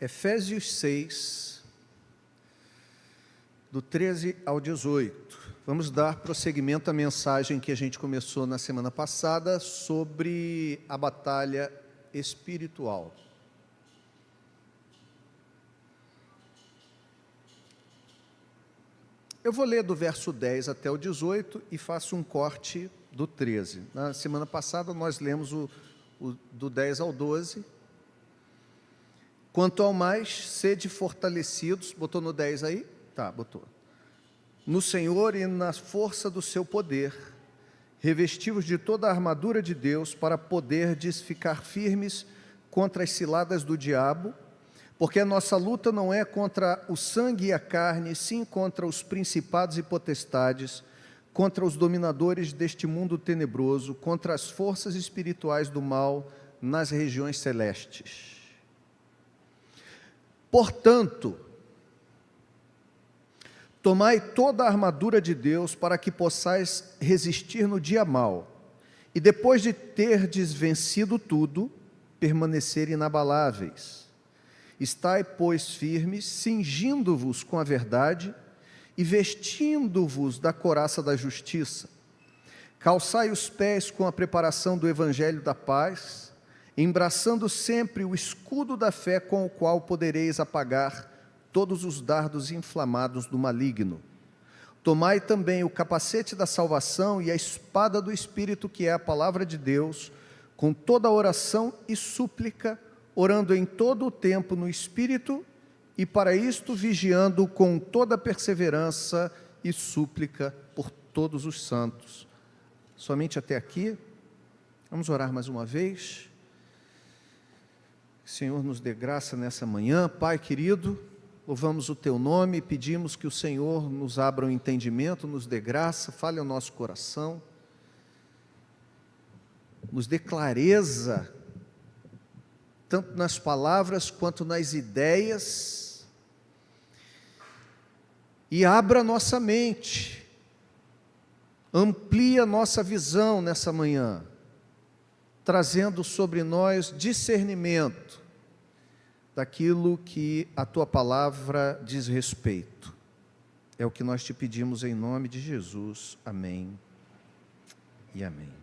Efésios 6, do 13 ao 18. Vamos dar prosseguimento à mensagem que a gente começou na semana passada sobre a batalha espiritual. Eu vou ler do verso 10 até o 18 e faço um corte do 13. Na semana passada nós lemos o do 10 ao 12. Quanto ao mais, sede fortalecidos, botou no 10 aí? Tá, botou. No Senhor e na força do seu poder, revestivos de toda a armadura de Deus, para poderdes ficar firmes contra as ciladas do diabo, porque a nossa luta não é contra o sangue e a carne, sim contra os principados e potestades, contra os dominadores deste mundo tenebroso, contra as forças espirituais do mal nas regiões celestes. Portanto, tomai toda a armadura de Deus para que possais resistir no dia mau, e depois de terdes vencido tudo, permanecer inabaláveis. Estai, pois, firmes, cingindo-vos com a verdade e vestindo-vos da couraça da justiça. Calçai os pés com a preparação do evangelho da paz, embraçando sempre o escudo da fé com o qual podereis apagar todos os dardos inflamados do maligno. Tomai também o capacete da salvação e a espada do Espírito, que é a palavra de Deus, com toda oração e súplica, orando em todo o tempo no Espírito, e para isto vigiando com toda perseverança e súplica por todos os santos. Somente até aqui. Vamos orar mais uma vez. Que o Senhor nos dê graça nessa manhã. Pai querido, louvamos o Teu nome e pedimos que o Senhor nos abra o entendimento, nos dê graça, fale ao nosso coração, nos dê clareza, tanto nas palavras quanto nas ideias, e abra a nossa mente, amplia a nossa visão nessa manhã, trazendo sobre nós discernimento daquilo que a Tua palavra diz respeito. É o que nós te pedimos em nome de Jesus. Amém e amém.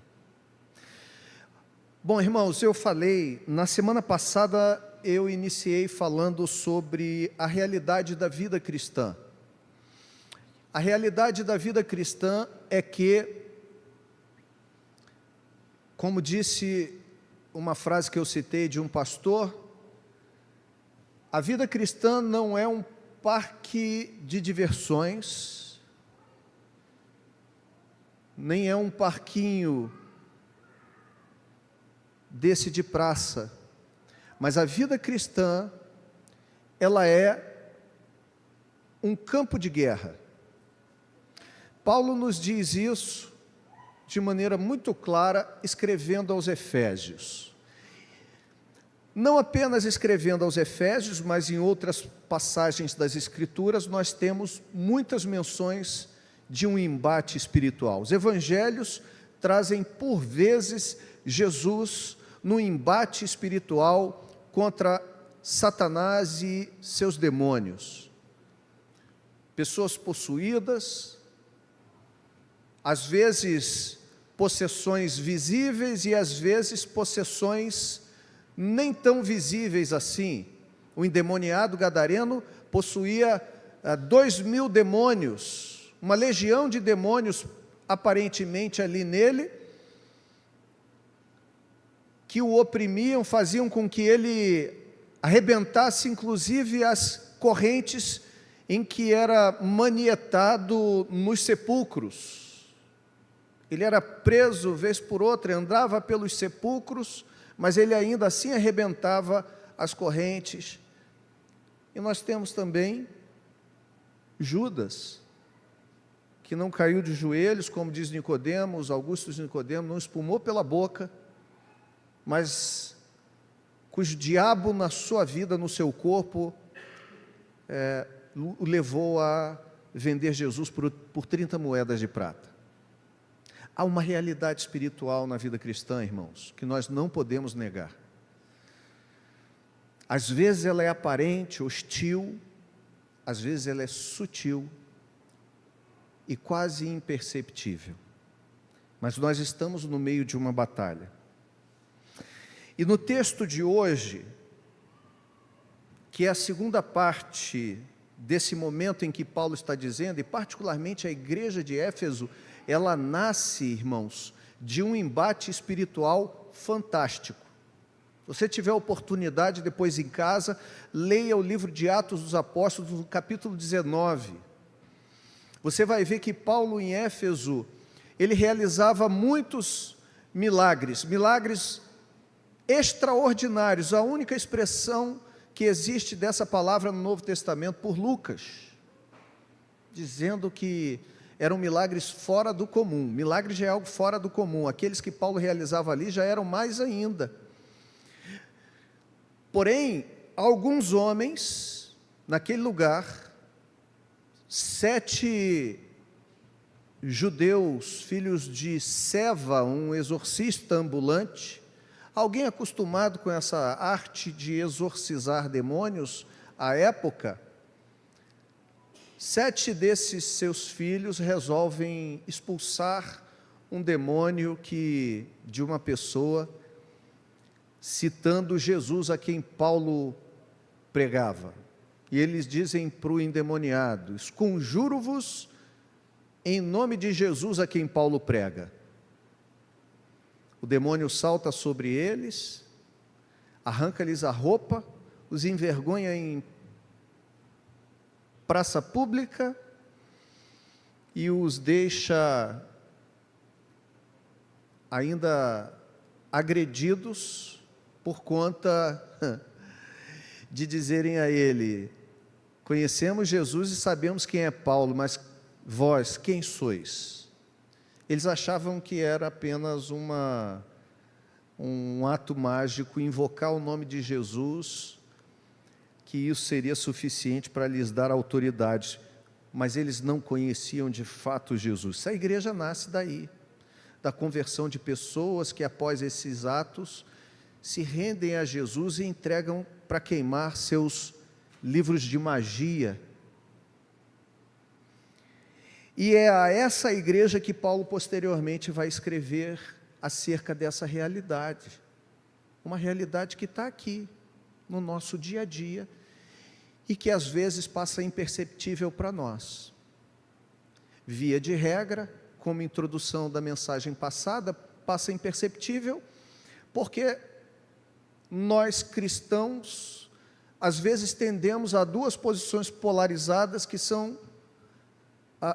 Bom, irmãos, eu falei, na semana passada eu iniciei falando sobre a realidade da vida cristã. A realidade da vida cristã é que, como disse uma frase que eu citei de um pastor, a vida cristã não é um parque de diversões, nem é um parquinho desse de praça, mas a vida cristã, ela é um campo de guerra. Paulo nos diz isso de maneira muito clara, escrevendo aos Efésios. Não apenas escrevendo aos Efésios, mas em outras passagens das Escrituras, nós temos muitas menções de um embate espiritual. Os Evangelhos trazem, por vezes, Jesus no embate espiritual contra Satanás e seus demônios. Pessoas possuídas, às vezes possessões visíveis e às vezes possessões nem tão visíveis assim. O endemoniado gadareno possuía 2.000 demônios, uma legião de demônios aparentemente ali nele, que o oprimiam, faziam com que ele arrebentasse inclusive as correntes em que era manietado nos sepulcros. Ele era preso vez por outra, andava pelos sepulcros, mas ele ainda assim arrebentava as correntes. E nós temos também Judas, que não caiu de joelhos, como diz Nicodemos, Augusto de Nicodemo, não espumou pela boca, mas cujo diabo na sua vida, no seu corpo, o levou a vender Jesus por 30 moedas de prata. Há uma realidade espiritual na vida cristã, irmãos, que nós não podemos negar. Às vezes ela é aparente, hostil, às vezes ela é sutil e quase imperceptível. Mas nós estamos no meio de uma batalha. E no texto de hoje, que é a segunda parte desse momento em que Paulo está dizendo, e particularmente a igreja de Éfeso, ela nasce, irmãos, de um embate espiritual fantástico. Se você tiver oportunidade, depois em casa, leia o livro de Atos dos Apóstolos, no capítulo 19. Você vai ver que Paulo em Éfeso, ele realizava muitos milagres extraordinários. A única expressão que existe dessa palavra no Novo Testamento por Lucas, dizendo que eram milagres fora do comum. Milagre já é algo fora do comum. Aqueles que Paulo realizava ali já eram mais ainda. Porém, alguns homens, naquele lugar, 7 judeus, filhos de Seva, um exorcista ambulante, alguém acostumado com essa arte de exorcizar demônios, à época, 7 desses seus filhos resolvem expulsar um demônio de uma pessoa, citando Jesus a quem Paulo pregava. E eles dizem para o endemoniado: esconjuro-vos em nome de Jesus a quem Paulo prega. O demônio salta sobre eles, arranca-lhes a roupa, os envergonha em praça pública e os deixa ainda agredidos por conta de dizerem a ele: conhecemos Jesus e sabemos quem é Paulo, mas vós, quem sois? Eles achavam que era apenas um ato mágico, invocar o nome de Jesus, que isso seria suficiente para lhes dar autoridade, mas eles não conheciam de fato Jesus. Essa igreja nasce daí, da conversão de pessoas que após esses atos se rendem a Jesus e entregam para queimar seus livros de magia. E é a essa igreja que Paulo posteriormente vai escrever acerca dessa realidade, uma realidade que está aqui, no nosso dia a dia, e que às vezes passa imperceptível para nós. Via de regra, como introdução da mensagem passada, passa imperceptível, porque nós cristãos, às vezes tendemos a 2 posições polarizadas que são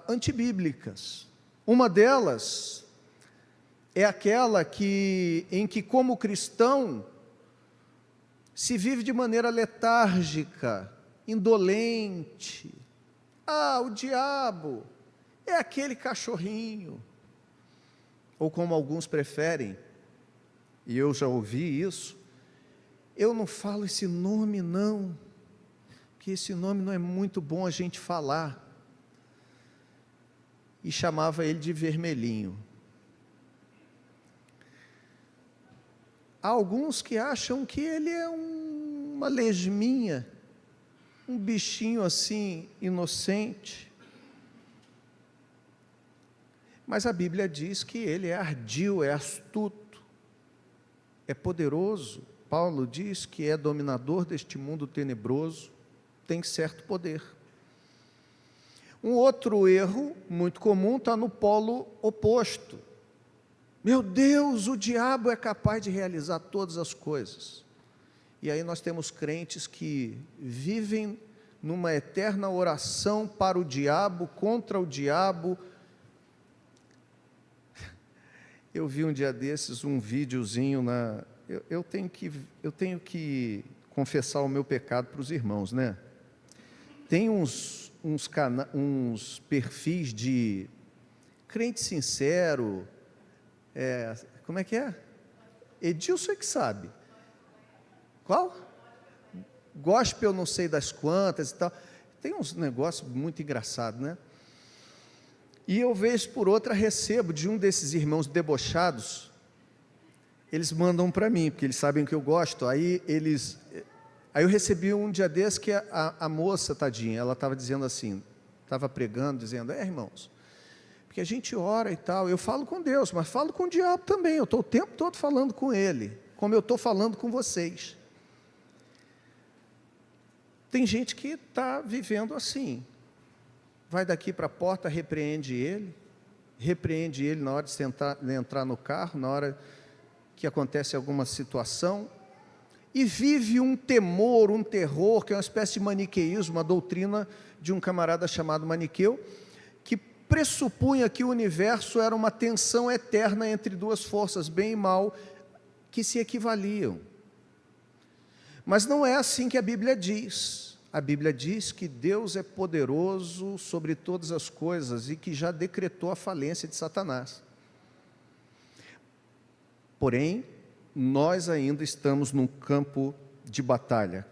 antibíblicas. Uma delas é aquela em que, como cristão, se vive de maneira letárgica, indolente. O diabo é aquele cachorrinho. Ou como alguns preferem, e eu já ouvi isso: eu não falo esse nome não, porque esse nome não é muito bom a gente falar. E chamava ele de vermelhinho. Há alguns que acham que ele é uma lesminha, um bichinho assim, inocente. Mas a Bíblia diz que ele é ardil, é astuto, é poderoso. Paulo diz que é dominador deste mundo tenebroso, tem certo poder. Um outro erro muito comum está no polo oposto. Meu Deus, o diabo é capaz de realizar todas as coisas. E aí nós temos crentes que vivem numa eterna oração para o diabo, contra o diabo. Eu vi um dia desses um videozinho eu tenho que confessar o meu pecado para os irmãos, né? Tem uns perfis de crente sincero, como é que é? Edilson é que sabe. Qual? Gospel não sei das quantas e tal. Tem uns negócios muito engraçados, né? E eu, vez por outra, recebo de um desses irmãos debochados, eles mandam para mim, porque eles sabem que eu gosto, aí eles Aí eu recebi um dia desse que a moça, tadinha, ela estava dizendo assim, estava pregando, dizendo, irmãos, porque a gente ora e tal, eu falo com Deus, mas falo com o diabo também, eu estou o tempo todo falando com ele, como eu estou falando com vocês. Tem gente que está vivendo assim, vai daqui para a porta, repreende ele na hora de entrar no carro, na hora que acontece alguma situação, e vive um temor, um terror, que é uma espécie de maniqueísmo, uma doutrina de um camarada chamado Maniqueu, que pressupunha que o universo era uma tensão eterna entre duas forças, bem e mal, que se equivaliam. Mas não é assim que a Bíblia diz. A Bíblia diz que Deus é poderoso sobre todas as coisas e que já decretou a falência de Satanás. Porém, nós ainda estamos num campo de batalha.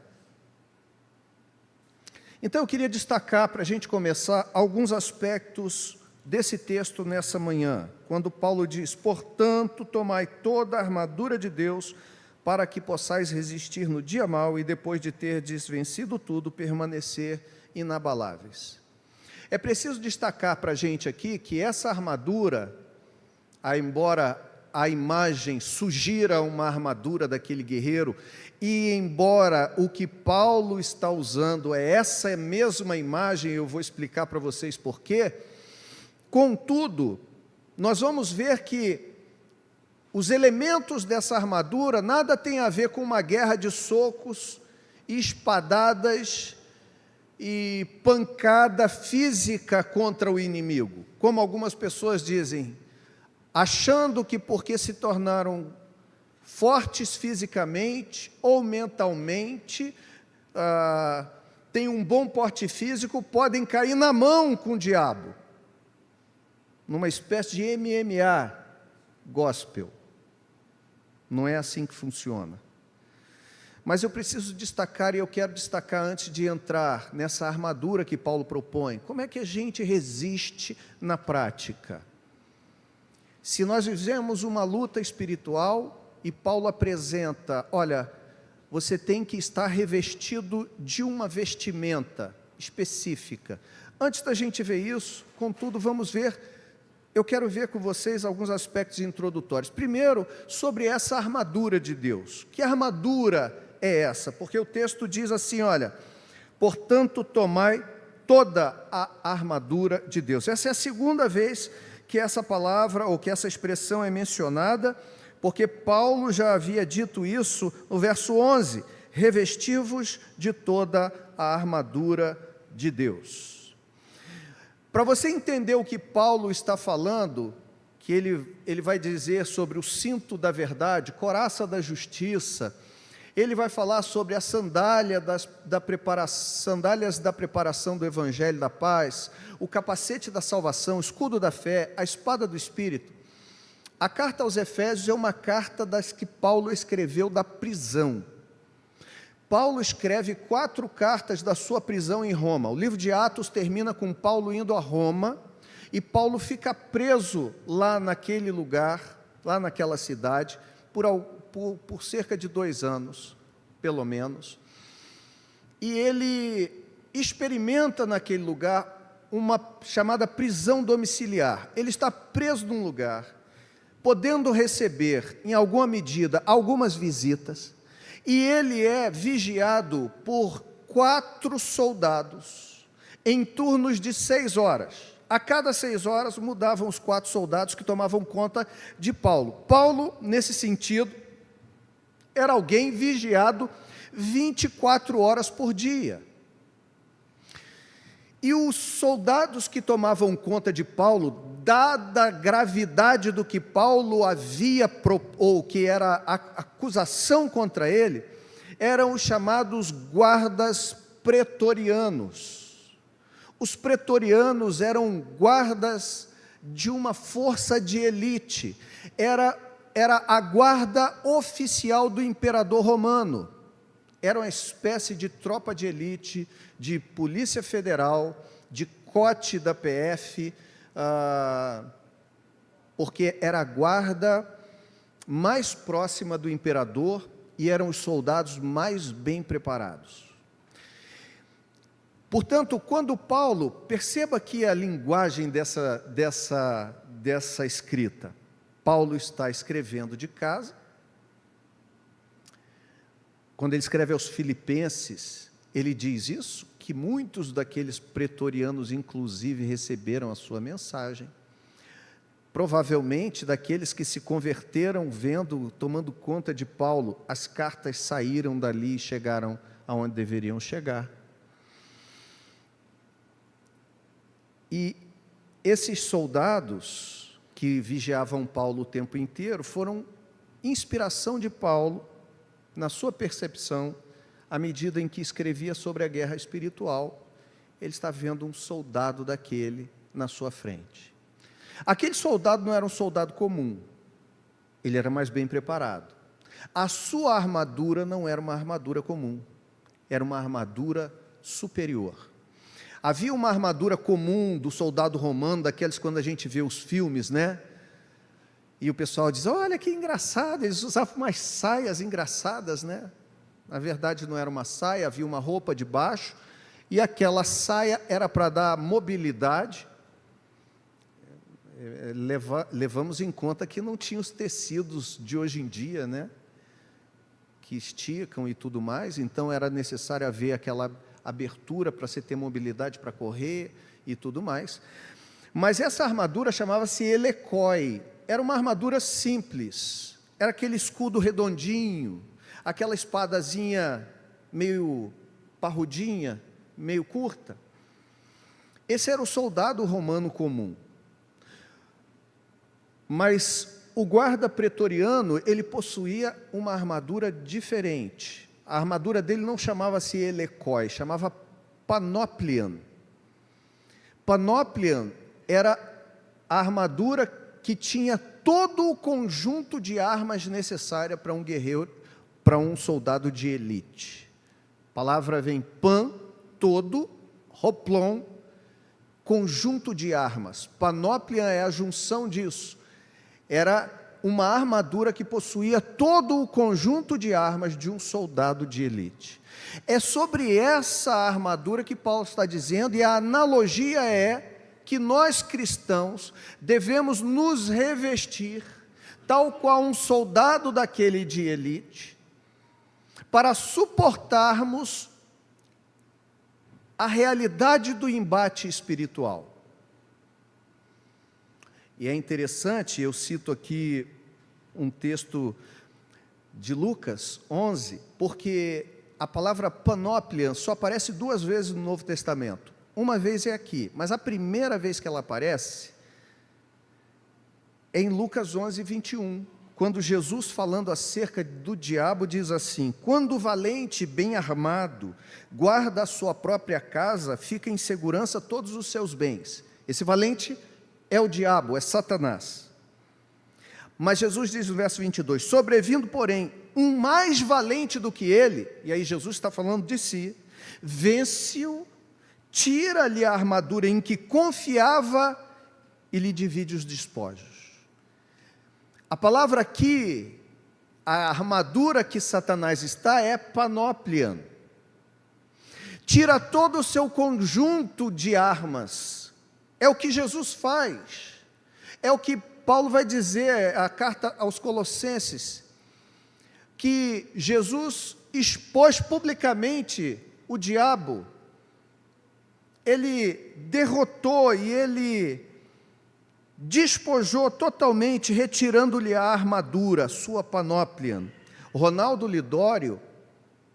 Então eu queria destacar, para a gente começar, alguns aspectos desse texto nessa manhã, quando Paulo diz, portanto, tomai toda a armadura de Deus, para que possais resistir no dia mau e depois de terdes vencido tudo, permanecer inabaláveis. É preciso destacar para a gente aqui que essa armadura, embora a imagem sugira uma armadura daquele guerreiro, e embora o que Paulo está usando é essa mesma imagem, eu vou explicar para vocês por quê, contudo, nós vamos ver que os elementos dessa armadura nada tem a ver com uma guerra de socos, espadadas e pancada física contra o inimigo, como algumas pessoas dizem, achando que porque se tornaram fortes fisicamente ou mentalmente, têm um bom porte físico, podem cair na mão com o diabo, numa espécie de MMA gospel. Não é assim que funciona. Mas eu preciso destacar, e eu quero destacar antes de entrar nessa armadura que Paulo propõe, como é que a gente resiste na prática? Se nós vivemos uma luta espiritual, e Paulo apresenta, olha, você tem que estar revestido de uma vestimenta específica. Antes da gente ver isso, contudo, eu quero ver com vocês alguns aspectos introdutórios. Primeiro, sobre essa armadura de Deus. Que armadura é essa? Porque o texto diz assim, olha, portanto, tomai toda a armadura de Deus. Essa é a segunda vez que essa palavra, ou que essa expressão é mencionada, porque Paulo já havia dito isso no verso 11, revesti-vos de toda a armadura de Deus. Para você entender o que Paulo está falando, que ele vai dizer sobre o cinto da verdade, coraça da justiça, ele vai falar sobre a sandálias da preparação do evangelho da paz, o capacete da salvação, o escudo da fé, a espada do Espírito. A carta aos Efésios é uma carta das que Paulo escreveu da prisão. Paulo escreve 4 cartas da sua prisão em Roma. O livro de Atos termina com Paulo indo a Roma, e Paulo fica preso lá naquele lugar, lá naquela cidade, por cerca de 2 anos, pelo menos. E ele experimenta naquele lugar uma chamada prisão domiciliar. Ele está preso num lugar, podendo receber, em alguma medida, algumas visitas, e ele é vigiado por 4 soldados, em turnos de 6 horas. A cada 6 horas mudavam os 4 soldados que tomavam conta de Paulo. Paulo, nesse sentido, era alguém vigiado 24 horas por dia. E os soldados que tomavam conta de Paulo, dada a gravidade do que Paulo havia, ou que era a acusação contra ele, eram os chamados guardas pretorianos. Os pretorianos eram guardas de uma força de elite, era a guarda oficial do imperador romano, era uma espécie de tropa de elite, de polícia federal, de cote da PF, porque era a guarda mais próxima do imperador e eram os soldados mais bem preparados. Portanto, quando Paulo, perceba aqui a linguagem dessa escrita. Paulo está escrevendo de casa. Quando ele escreve aos Filipenses, ele diz isso, que muitos daqueles pretorianos, inclusive, receberam a sua mensagem. Provavelmente, daqueles que se converteram tomando conta de Paulo, as cartas saíram dali e chegaram aonde deveriam chegar. E esses soldados que vigiavam Paulo o tempo inteiro foram inspiração de Paulo, na sua percepção, à medida em que escrevia sobre a guerra espiritual. Ele está vendo um soldado daquele na sua frente. Aquele soldado não era um soldado comum, ele era mais bem preparado. A sua armadura não era uma armadura comum, era uma armadura superior. Havia uma armadura comum do soldado romano, daqueles quando a gente vê os filmes, né? E o pessoal diz, olha que engraçado, eles usavam umas saias engraçadas, né? Na verdade não era uma saia, havia uma roupa de baixo, e aquela saia era para dar mobilidade. Levamos em conta que não tinha os tecidos de hoje em dia, né? Que esticam e tudo mais, então era necessário haver aquela abertura para você ter mobilidade para correr e tudo mais. Mas essa armadura chamava-se helecói, era uma armadura simples, era aquele escudo redondinho, aquela espadazinha meio parrudinha, meio curta. Esse era o soldado romano comum. Mas o guarda pretoriano, ele possuía uma armadura diferente. A armadura dele não chamava-se helecói, chamava panoplian. Panoplian era a armadura que tinha todo o conjunto de armas necessárias para um guerreiro, para um soldado de elite. A palavra vem pan, todo, hoplon, conjunto de armas. Panoplian é a junção disso. Era uma armadura que possuía todo o conjunto de armas de um soldado de elite. É sobre essa armadura que Paulo está dizendo, e a analogia é que nós cristãos devemos nos revestir, tal qual um soldado daquele de elite, para suportarmos a realidade do embate espiritual. E é interessante, eu cito aqui um texto de Lucas 11, porque a palavra panoplian só aparece 2 vezes no Novo Testamento. Uma vez é aqui, mas a primeira vez que ela aparece é em Lucas 11, 21, quando Jesus, falando acerca do diabo, diz assim: quando o valente bem armado guarda a sua própria casa, fica em segurança todos os seus bens. Esse valente é o diabo, é Satanás. Mas Jesus diz no verso 22, sobrevindo, porém, um mais valente do que ele, e aí Jesus está falando de si, vence-o, tira-lhe a armadura em que confiava e lhe divide os despojos. A palavra aqui, a armadura que Satanás está é panoplian. Tira todo o seu conjunto de armas. É o que Jesus faz. É o que Paulo vai dizer, a carta aos Colossenses, que Jesus expôs publicamente o diabo. Ele derrotou e ele despojou totalmente, retirando-lhe a armadura, sua panoplian. Ronaldo Lidório,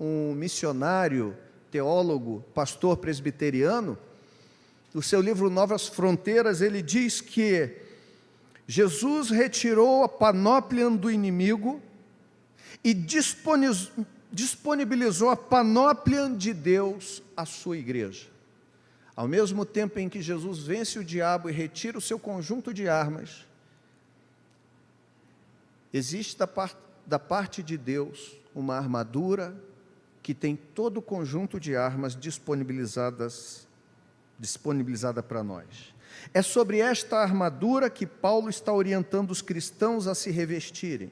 um missionário, teólogo, pastor presbiteriano, no seu livro Novas Fronteiras, ele diz que Jesus retirou a panoplian do inimigo e disponibilizou a panoplian de Deus à sua igreja. Ao mesmo tempo em que Jesus vence o diabo e retira o seu conjunto de armas, existe da parte de Deus uma armadura que tem todo o conjunto de armas disponibilizada para nós. É sobre esta armadura que Paulo está orientando os cristãos a se revestirem.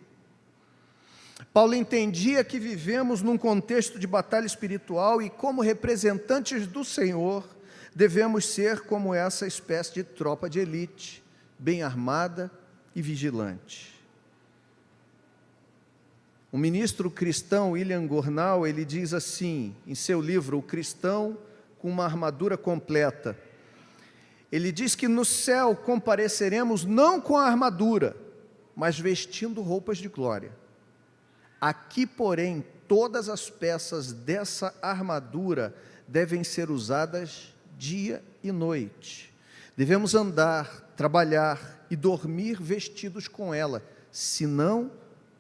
Paulo entendia que vivemos num contexto de batalha espiritual e, como representantes do Senhor, devemos ser como essa espécie de tropa de elite, bem armada e vigilante. O ministro cristão William Gurnall, ele diz assim, em seu livro, O Cristão com uma Armadura Completa, ele diz que no céu compareceremos não com a armadura, mas vestindo roupas de glória. Aqui, porém, todas as peças dessa armadura devem ser usadas dia e noite. Devemos andar, trabalhar e dormir vestidos com ela, senão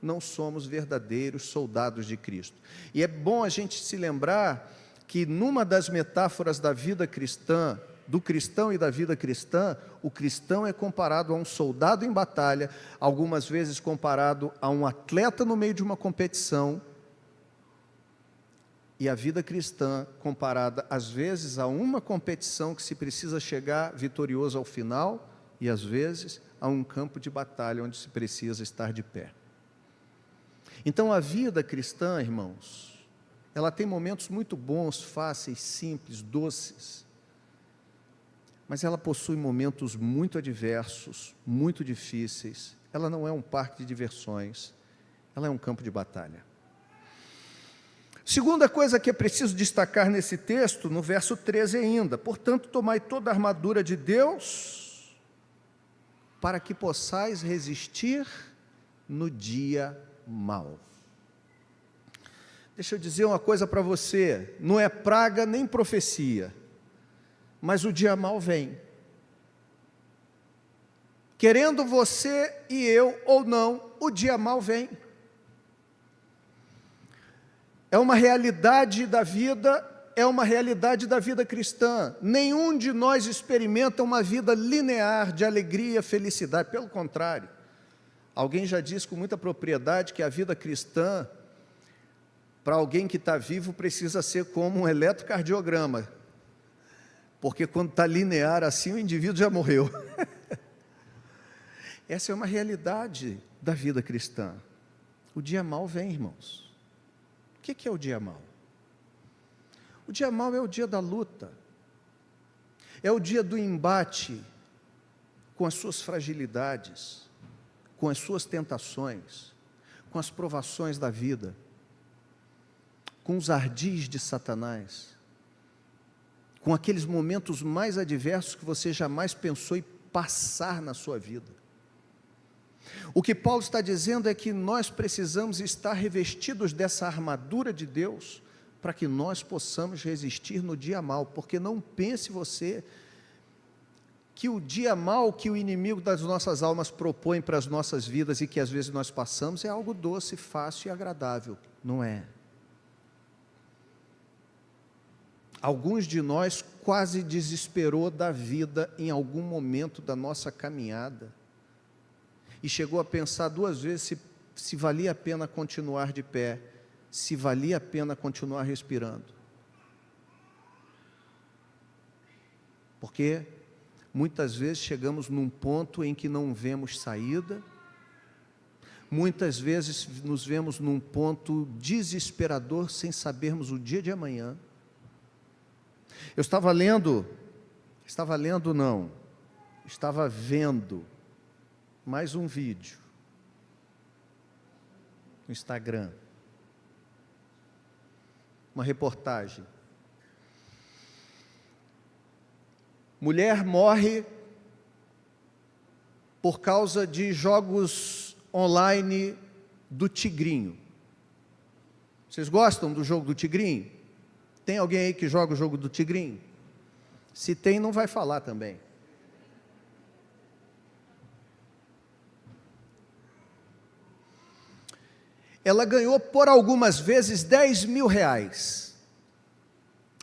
não somos verdadeiros soldados de Cristo. E é bom a gente se lembrar que numa das metáforas da vida cristã, do cristão e da vida cristã, o cristão é comparado a um soldado em batalha, algumas vezes comparado a um atleta no meio de uma competição, e a vida cristã comparada às vezes a uma competição que se precisa chegar vitorioso ao final, e às vezes a um campo de batalha onde se precisa estar de pé. Então a vida cristã, irmãos, ela tem momentos muito bons, fáceis, simples, doces, mas ela possui momentos muito adversos, muito difíceis. Ela não é um parque de diversões, ela é um campo de batalha. Segunda coisa que é preciso destacar nesse texto, no verso 13 ainda: portanto, tomai toda a armadura de Deus, para que possais resistir no dia mau. Deixa eu dizer uma coisa para você, não é praga nem profecia, mas o dia mau vem. Querendo você e eu ou não, o dia mau vem. É uma realidade da vida, é uma realidade da vida cristã. Nenhum de nós experimenta uma vida linear de alegria, felicidade, pelo contrário. Alguém já disse com muita propriedade que a vida cristã, para alguém que está vivo, precisa ser como um eletrocardiograma, porque quando está linear assim, o indivíduo já morreu. Essa é uma realidade da vida cristã. O dia mau vem, irmãos. O que é o dia mau? O dia mau é o dia da luta, é o dia do embate com as suas fragilidades, com as suas tentações, com as provações da vida, com os ardis de Satanás, com aqueles momentos mais adversos que você jamais pensou em passar na sua vida. O que Paulo está dizendo é que nós precisamos estar revestidos dessa armadura de Deus, para que nós possamos resistir no dia mau, porque não pense você que o dia mau que o inimigo das nossas almas propõe para as nossas vidas e que às vezes nós passamos é algo doce, fácil e agradável. Não é. Alguns de nós quase desesperou da vida em algum momento da nossa caminhada e chegou a pensar duas vezes se valia a pena continuar de pé, se valia a pena continuar respirando. Porque muitas vezes chegamos num ponto em que não vemos saída, muitas vezes nos vemos num ponto desesperador sem sabermos o dia de amanhã. Eu estava vendo mais um vídeo no Instagram, uma reportagem. Mulher morre por causa de jogos online do Tigrinho. Vocês gostam do jogo do Tigrinho? Tem alguém aí que joga o jogo do Tigrinho? Se tem, não vai falar também. Ela ganhou por algumas vezes 10 mil reais.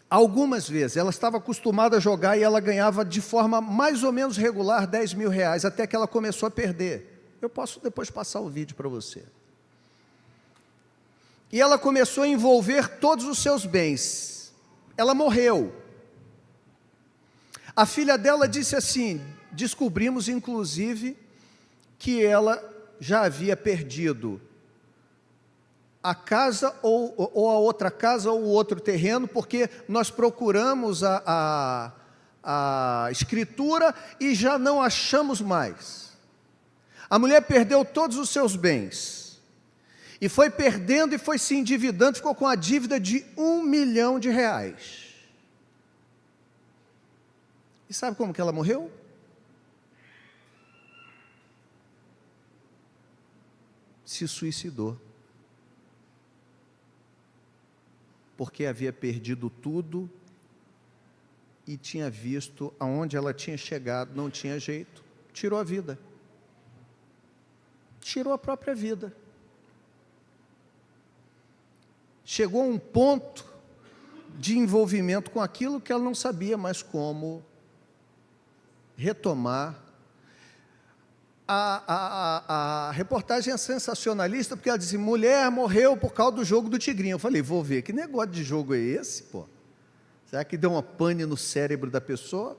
Algumas vezes. Ela estava acostumada a jogar e ela ganhava de forma mais ou menos regular 10 mil reais, até que ela começou a perder. Eu posso depois passar o vídeo para você. E ela começou a envolver todos os seus bens. Ela morreu. A filha dela disse assim, descobrimos inclusive que ela já havia perdido a casa ou a outra casa ou o outro terreno, porque nós procuramos a escritura e já não achamos mais. A mulher perdeu todos os seus bens, e foi perdendo e foi se endividando, ficou com a dívida de R$1 milhão. E sabe como que ela morreu? Se suicidou. Porque havia perdido tudo e tinha visto aonde ela tinha chegado, não tinha jeito, tirou a vida. Tirou a própria vida. Chegou a um ponto de envolvimento com aquilo que ela não sabia mais como retomar. A reportagem é sensacionalista, porque ela disse, mulher morreu por causa do jogo do tigrinho. Eu falei, vou ver, que negócio de jogo é esse, pô? Será que deu uma pane no cérebro da pessoa?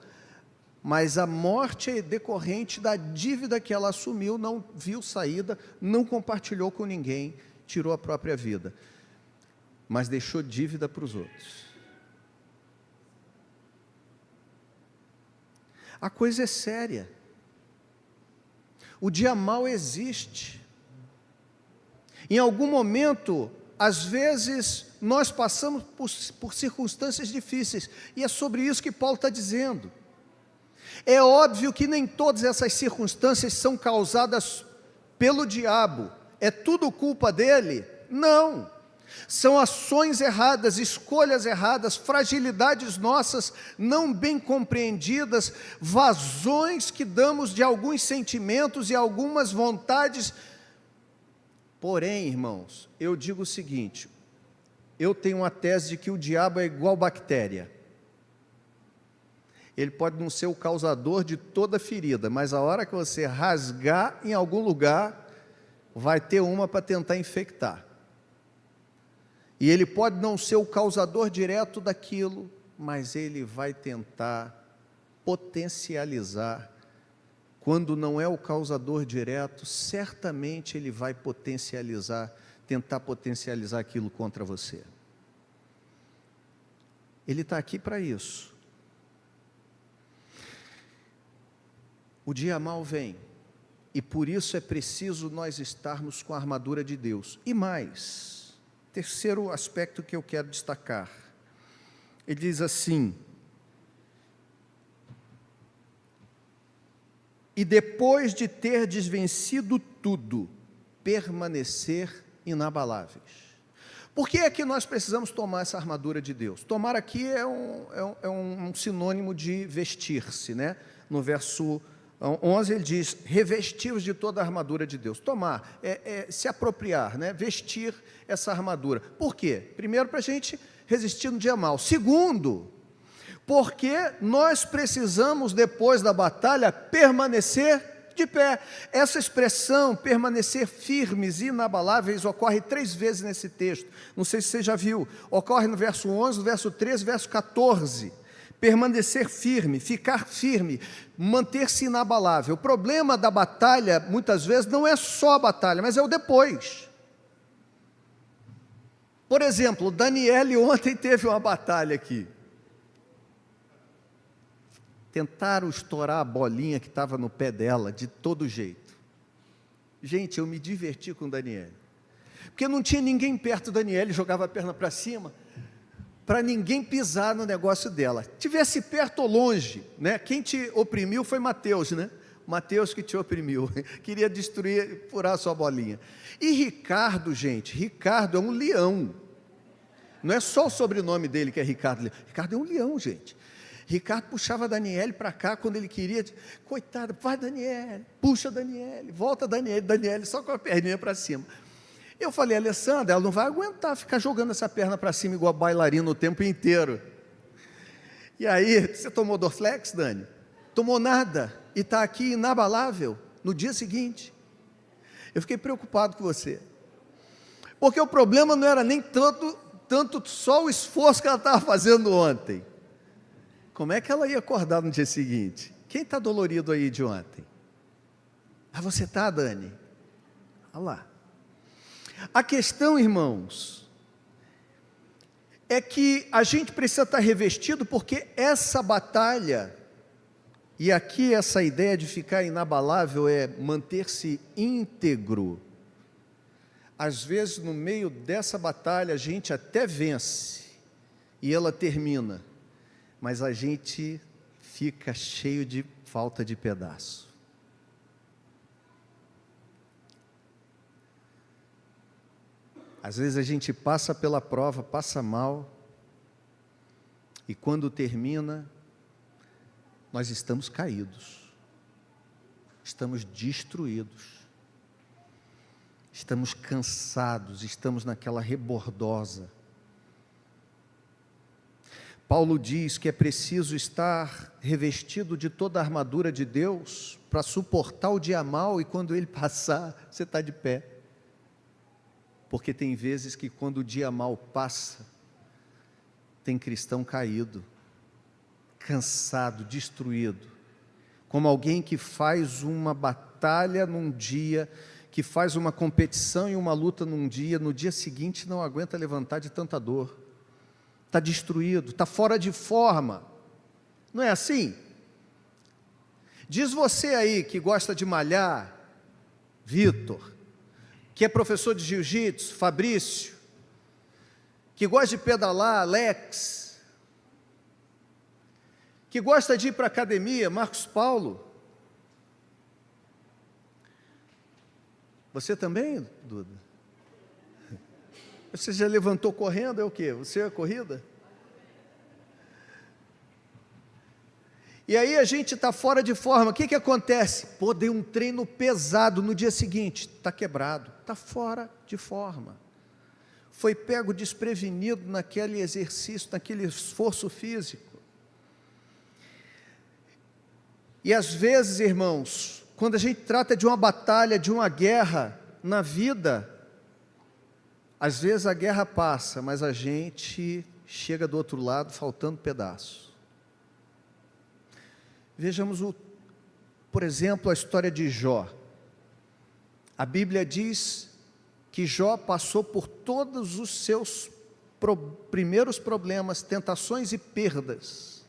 Mas a morte é decorrente da dívida que ela assumiu, não viu saída, não compartilhou com ninguém, tirou a própria vida, mas deixou dívida para os outros. A coisa é séria. O dia mau existe. Em algum momento, às vezes, nós passamos por circunstâncias difíceis, e é sobre isso que Paulo está dizendo. É óbvio que nem todas essas circunstâncias são causadas pelo diabo. É tudo culpa dele? Não. São ações erradas, escolhas erradas, fragilidades nossas não bem compreendidas, vazões que damos de alguns sentimentos e algumas vontades. Porém, irmãos, eu digo o seguinte, eu tenho uma tese de que o diabo é igual bactéria. Ele pode não ser o causador de toda ferida, mas a hora que você rasgar em algum lugar, vai ter uma para tentar infectar. E ele pode não ser o causador direto daquilo, mas ele vai tentar potencializar. Quando não é o causador direto, certamente ele vai potencializar, tentar potencializar aquilo contra você. Ele está aqui para isso. O dia mau vem, e por isso é preciso nós estarmos com a armadura de Deus. E mais, terceiro aspecto que eu quero destacar, ele diz assim, e depois de ter desvencido tudo, permanecer inabaláveis. Por que é que nós precisamos tomar essa armadura de Deus? Tomar aqui é um sinônimo de vestir-se, né? No verso 11 ele diz, revestivos de toda a armadura de Deus. Tomar, se apropriar, né? Vestir essa armadura. Por quê? Primeiro, para a gente resistir no dia mau. Segundo, porque nós precisamos, depois da batalha, permanecer de pé. Essa expressão, permanecer firmes, inabaláveis, ocorre 3 vezes nesse texto. Não sei se você já viu. Ocorre no verso 11, no verso 13, verso 14. Permanecer firme, ficar firme, manter-se inabalável. O problema da batalha, muitas vezes, não é só a batalha, mas é o depois. Por exemplo, Daniel ontem teve uma batalha aqui. Tentaram estourar a bolinha que estava no pé dela, de todo jeito. Gente, eu me diverti com Daniel. Porque não tinha ninguém perto do Daniel, jogava a perna para cima, para ninguém pisar no negócio dela. Tivesse perto ou longe, né? Quem te oprimiu foi Mateus, né? Mateus que te oprimiu, queria destruir, furar a sua bolinha. E Ricardo, gente, Ricardo é um leão. Não é só o sobrenome dele que é Ricardo. Ricardo é um leão, gente. Ricardo puxava Daniel para cá quando ele queria. Coitado, vai Daniel, puxa Daniel, volta Daniel, Daniel só com a perninha para cima. Eu falei, Alessandra, ela não vai aguentar ficar jogando essa perna para cima igual a bailarina o tempo inteiro. E aí, você tomou Dorflex, Dani? Tomou nada e está aqui inabalável no dia seguinte. Eu fiquei preocupado com você. Porque o problema não era nem tanto só o esforço que ela estava fazendo ontem. Como é que ela ia acordar no dia seguinte? Quem está dolorido aí de ontem? Ah, você está, Dani? Olha lá. A questão, irmãos, é que a gente precisa estar revestido, porque essa batalha, e aqui essa ideia de ficar inabalável é manter-se íntegro. Às vezes, no meio dessa batalha, a gente até vence, e ela termina, mas a gente fica cheio de falta de pedaço. Às vezes a gente passa pela prova, passa mal, e quando termina, nós estamos caídos, estamos destruídos, estamos cansados, estamos naquela rebordosa. Paulo diz que é preciso estar revestido de toda a armadura de Deus para suportar o dia mal, e quando ele passar, você está de pé. Porque tem vezes que quando o dia mal passa, tem cristão caído, cansado, destruído, como alguém que faz uma batalha num dia, que faz uma competição e uma luta num dia, no dia seguinte não aguenta levantar de tanta dor, está destruído, está fora de forma. Não é assim? Diz você aí que gosta de malhar, Vitor, que é professor de jiu-jitsu, Fabrício, que gosta de pedalar, Alex, que gosta de ir para a academia, Marcos Paulo. Você também, Duda? Você já levantou correndo, é o quê? Você é a corrida? E aí a gente está fora de forma, o que acontece? Pô, dei um treino pesado, no dia seguinte, está quebrado, está fora de forma. Foi pego desprevenido naquele exercício, naquele esforço físico. E às vezes, irmãos, quando a gente trata de uma batalha, de uma guerra na vida, às vezes a guerra passa, mas a gente chega do outro lado faltando pedaço. Vejamos, por exemplo, a história de Jó. A Bíblia diz que Jó passou por todos os seus primeiros problemas, tentações e perdas.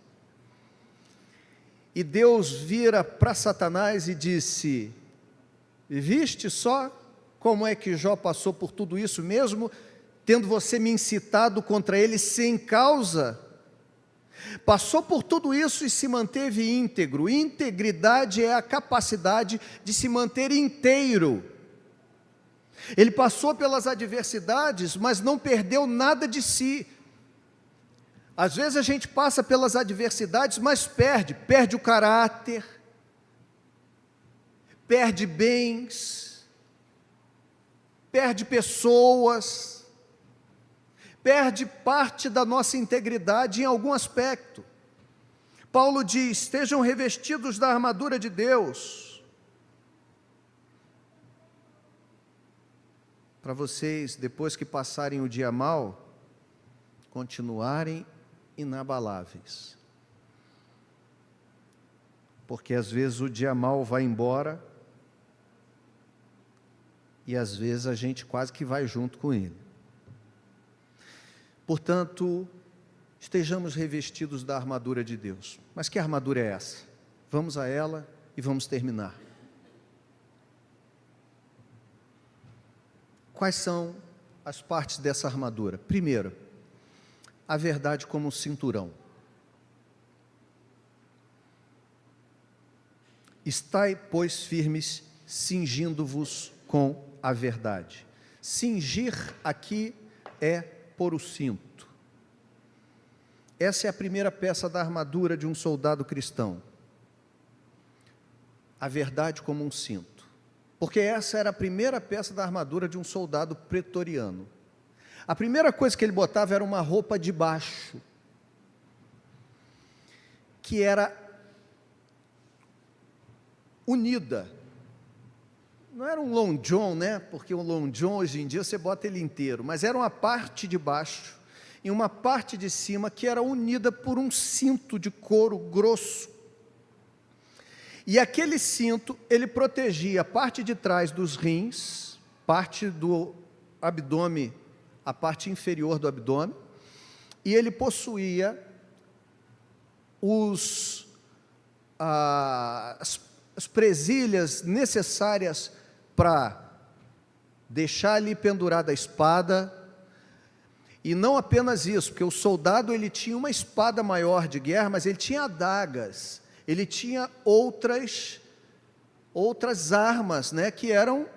E Deus vira para Satanás e disse: viste só como é que Jó passou por tudo isso, mesmo tendo você me incitado contra ele sem causa? Passou por tudo isso e se manteve íntegro. Integridade é a capacidade de se manter inteiro. Ele passou pelas adversidades, mas não perdeu nada de si. Às vezes a gente passa pelas adversidades, mas perde o caráter, perde bens, perde pessoas, perde parte da nossa integridade em algum aspecto. Paulo diz: estejam revestidos da armadura de Deus, para vocês, depois que passarem o dia mal, continuarem inabaláveis. Porque às vezes o dia mal vai embora, e às vezes a gente quase que vai junto com ele. Portanto, estejamos revestidos da armadura de Deus. Mas que armadura é essa? Vamos a ela e vamos terminar. Quais são as partes dessa armadura? Primeiro, a verdade como um cinturão. Estai, pois, firmes, cingindo-vos com a verdade. Cingir aqui é por o cinto. Essa é a primeira peça da armadura de um soldado cristão. A verdade como um cinto. Porque essa era a primeira peça da armadura de um soldado pretoriano. A primeira coisa que ele botava era uma roupa de baixo, que era unida. Não era um long john, né? Porque o long john hoje em dia você bota ele inteiro, mas era uma parte de baixo e uma parte de cima que era unida por um cinto de couro grosso. E aquele cinto, ele protegia a parte de trás dos rins, parte abdômen, a parte inferior do abdômen, e ele possuía as presilhas necessárias para deixar ali pendurada a espada. E não apenas isso, porque o soldado ele tinha uma espada maior de guerra, mas ele tinha adagas, ele tinha outras armas, né, que eram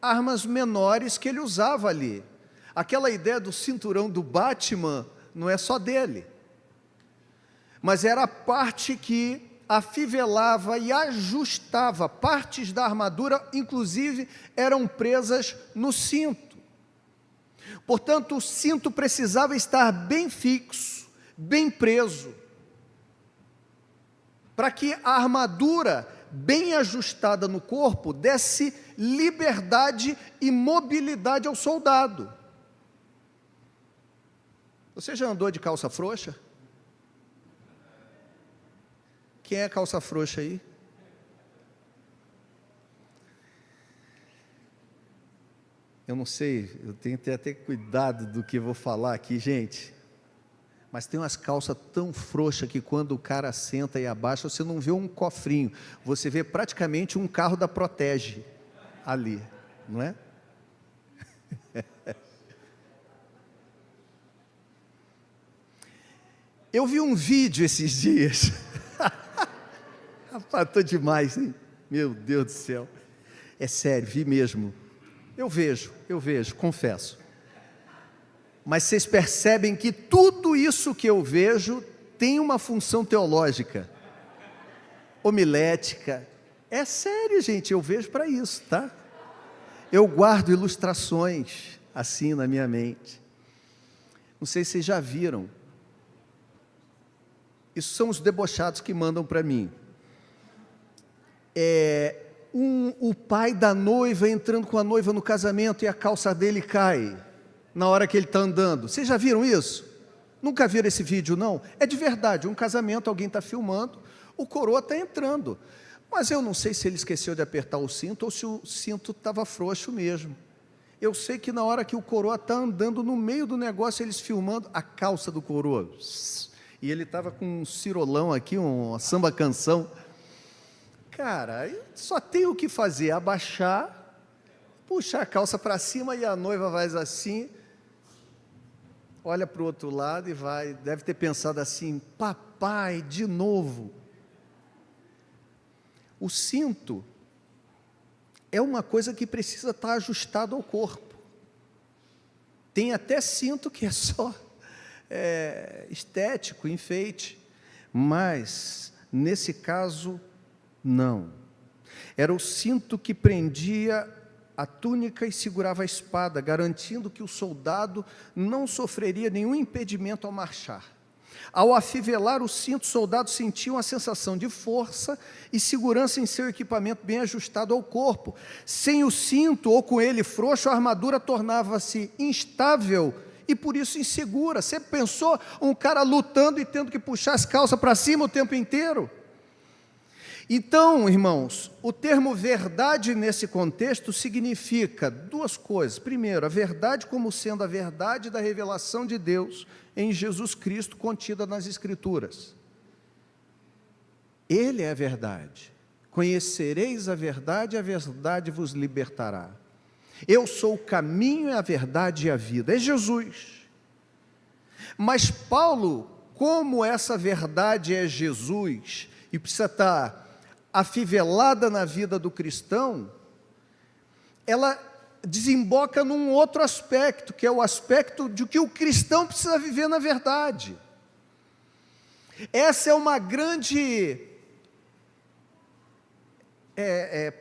armas menores que ele usava ali. Aquela ideia do cinturão do Batman não é só dele, mas era a parte que afivelava e ajustava partes da armadura, inclusive eram presas no cinto. Portanto, o cinto precisava estar bem fixo, bem preso, para que a armadura bem ajustada no corpo desse liberdade e mobilidade ao soldado. Você já andou de calça frouxa? Quem é calça frouxa aí? Eu não sei, eu tenho que ter até cuidado do que vou falar aqui, gente. Mas tem umas calças tão frouxas que quando o cara senta e abaixa, você não vê um cofrinho, você vê praticamente um carro da Protege ali, não é? Eu vi um vídeo esses dias. Rapaz, estou demais, hein? Meu Deus do céu. É sério, vi mesmo. Eu vejo, confesso. Mas vocês percebem que tudo isso que eu vejo tem uma função teológica, homilética. É sério, gente, eu vejo para isso, tá? Eu guardo ilustrações assim na minha mente. Não sei se vocês já viram. Isso são os debochados que mandam para mim. O pai da noiva entrando com a noiva no casamento e a calça dele cai na hora que ele está andando. Vocês já viram isso? Nunca viram esse vídeo, não? É de verdade, um casamento, alguém está filmando, o coroa está entrando. Mas eu não sei se ele esqueceu de apertar o cinto ou se o cinto estava frouxo mesmo. Eu sei que na hora que o coroa está andando no meio do negócio, eles filmando a calça do coroa. E ele estava com um cirolão aqui, uma samba canção. Cara, só tem o que fazer, abaixar, puxar a calça para cima e a noiva vai assim, olha para o outro lado e vai, deve ter pensado assim, papai, de novo. O cinto é uma coisa que precisa estar ajustado ao corpo. Tem até cinto que é só estético, enfeite, mas nesse caso não. Era o cinto que prendia a túnica e segurava a espada, garantindo que o soldado não sofreria nenhum impedimento ao marchar. Ao afivelar o cinto, o soldado sentia uma sensação de força e segurança em seu equipamento bem ajustado ao corpo. Sem o cinto ou com ele frouxo, a armadura tornava-se instável e por isso insegura. Você pensou um cara lutando e tendo que puxar as calças para cima o tempo inteiro? Então, irmãos, o termo verdade nesse contexto significa duas coisas. Primeiro, a verdade como sendo a verdade da revelação de Deus em Jesus Cristo contida nas Escrituras. Ele é a verdade. Conhecereis a verdade vos libertará. Eu sou o caminho, a verdade e a vida. É Jesus. Mas Paulo, como essa verdade é Jesus e precisa estar afivelada na vida do cristão, ela desemboca num outro aspecto, que é o aspecto de que o cristão precisa viver na verdade. Essa é uma grande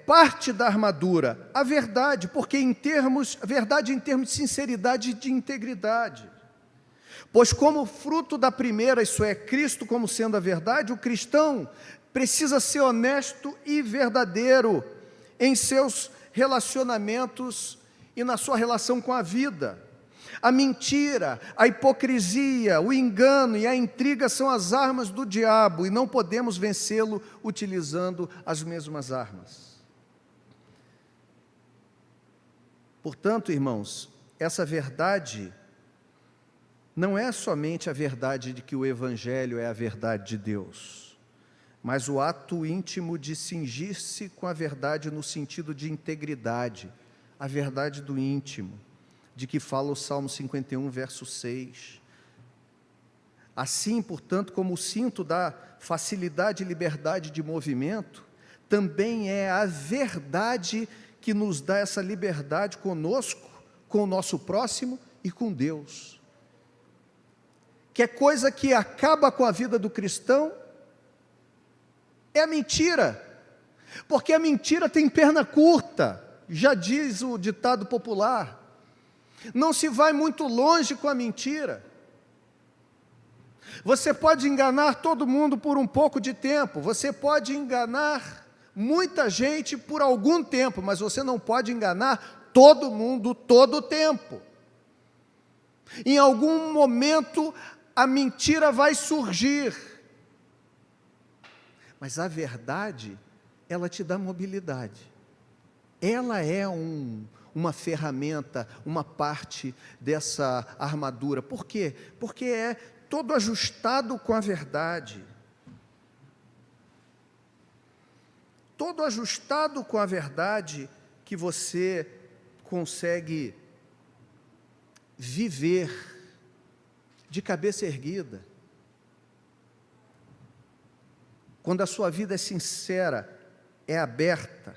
parte da armadura, a verdade, porque a verdade em termos de sinceridade e de integridade. Pois como fruto da primeira, isso é, Cristo como sendo a verdade, o cristão precisa ser honesto e verdadeiro em seus relacionamentos e na sua relação com a vida. A mentira, a hipocrisia, o engano e a intriga são as armas do diabo e não podemos vencê-lo utilizando as mesmas armas. Portanto, irmãos, essa verdade não é somente a verdade de que o Evangelho é a verdade de Deus, mas o ato íntimo de cingir-se com a verdade no sentido de integridade, a verdade do íntimo, de que fala o Salmo 51, verso 6. Assim, portanto, como o cinto dá facilidade e liberdade de movimento, também é a verdade que nos dá essa liberdade conosco, com o nosso próximo e com Deus. Que é coisa que acaba com a vida do cristão é a mentira, porque a mentira tem perna curta, já diz o ditado popular. Não se vai muito longe com a mentira. Você pode enganar todo mundo por um pouco de tempo, você pode enganar muita gente por algum tempo, mas você não pode enganar todo mundo todo o tempo. Em algum momento a mentira vai surgir, mas a verdade, ela te dá mobilidade. Ela é uma ferramenta, uma parte dessa armadura. Por quê? Porque é todo ajustado com a verdade. Todo ajustado com a verdade que você consegue viver de cabeça erguida. Quando a sua vida é sincera, é aberta.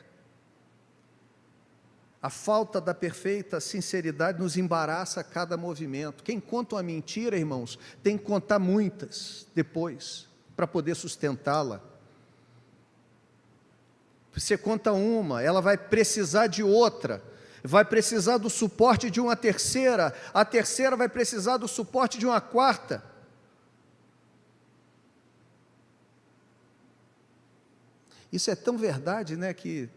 A falta da perfeita sinceridade nos embaraça a cada movimento. Quem conta uma mentira, irmãos, tem que contar muitas depois, para poder sustentá-la. Você conta uma, ela vai precisar de outra, vai precisar do suporte de uma terceira, a terceira vai precisar do suporte de uma quarta. Isso é tão verdade, né, que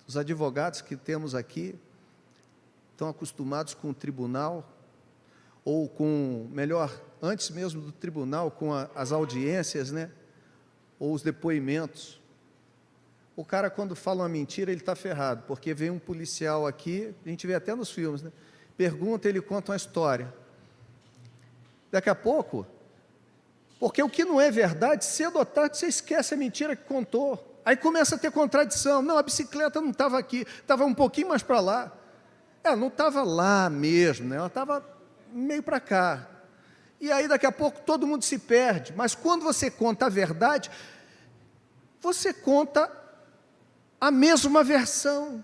os advogados que temos aqui estão acostumados com o tribunal, ou com, melhor, antes mesmo do tribunal, com as audiências, né, ou os depoimentos. O cara, quando fala uma mentira, ele está ferrado, porque vem um policial aqui, a gente vê até nos filmes, né, pergunta, ele conta uma história. Daqui a pouco, porque o que não é verdade, cedo ou tarde você esquece a mentira que contou. Aí começa a ter contradição. Não, a bicicleta não estava aqui, estava um pouquinho mais para lá. Ela não estava lá mesmo, né? Ela estava meio para cá. E aí daqui a pouco todo mundo se perde. Mas quando você conta a verdade, você conta a mesma versão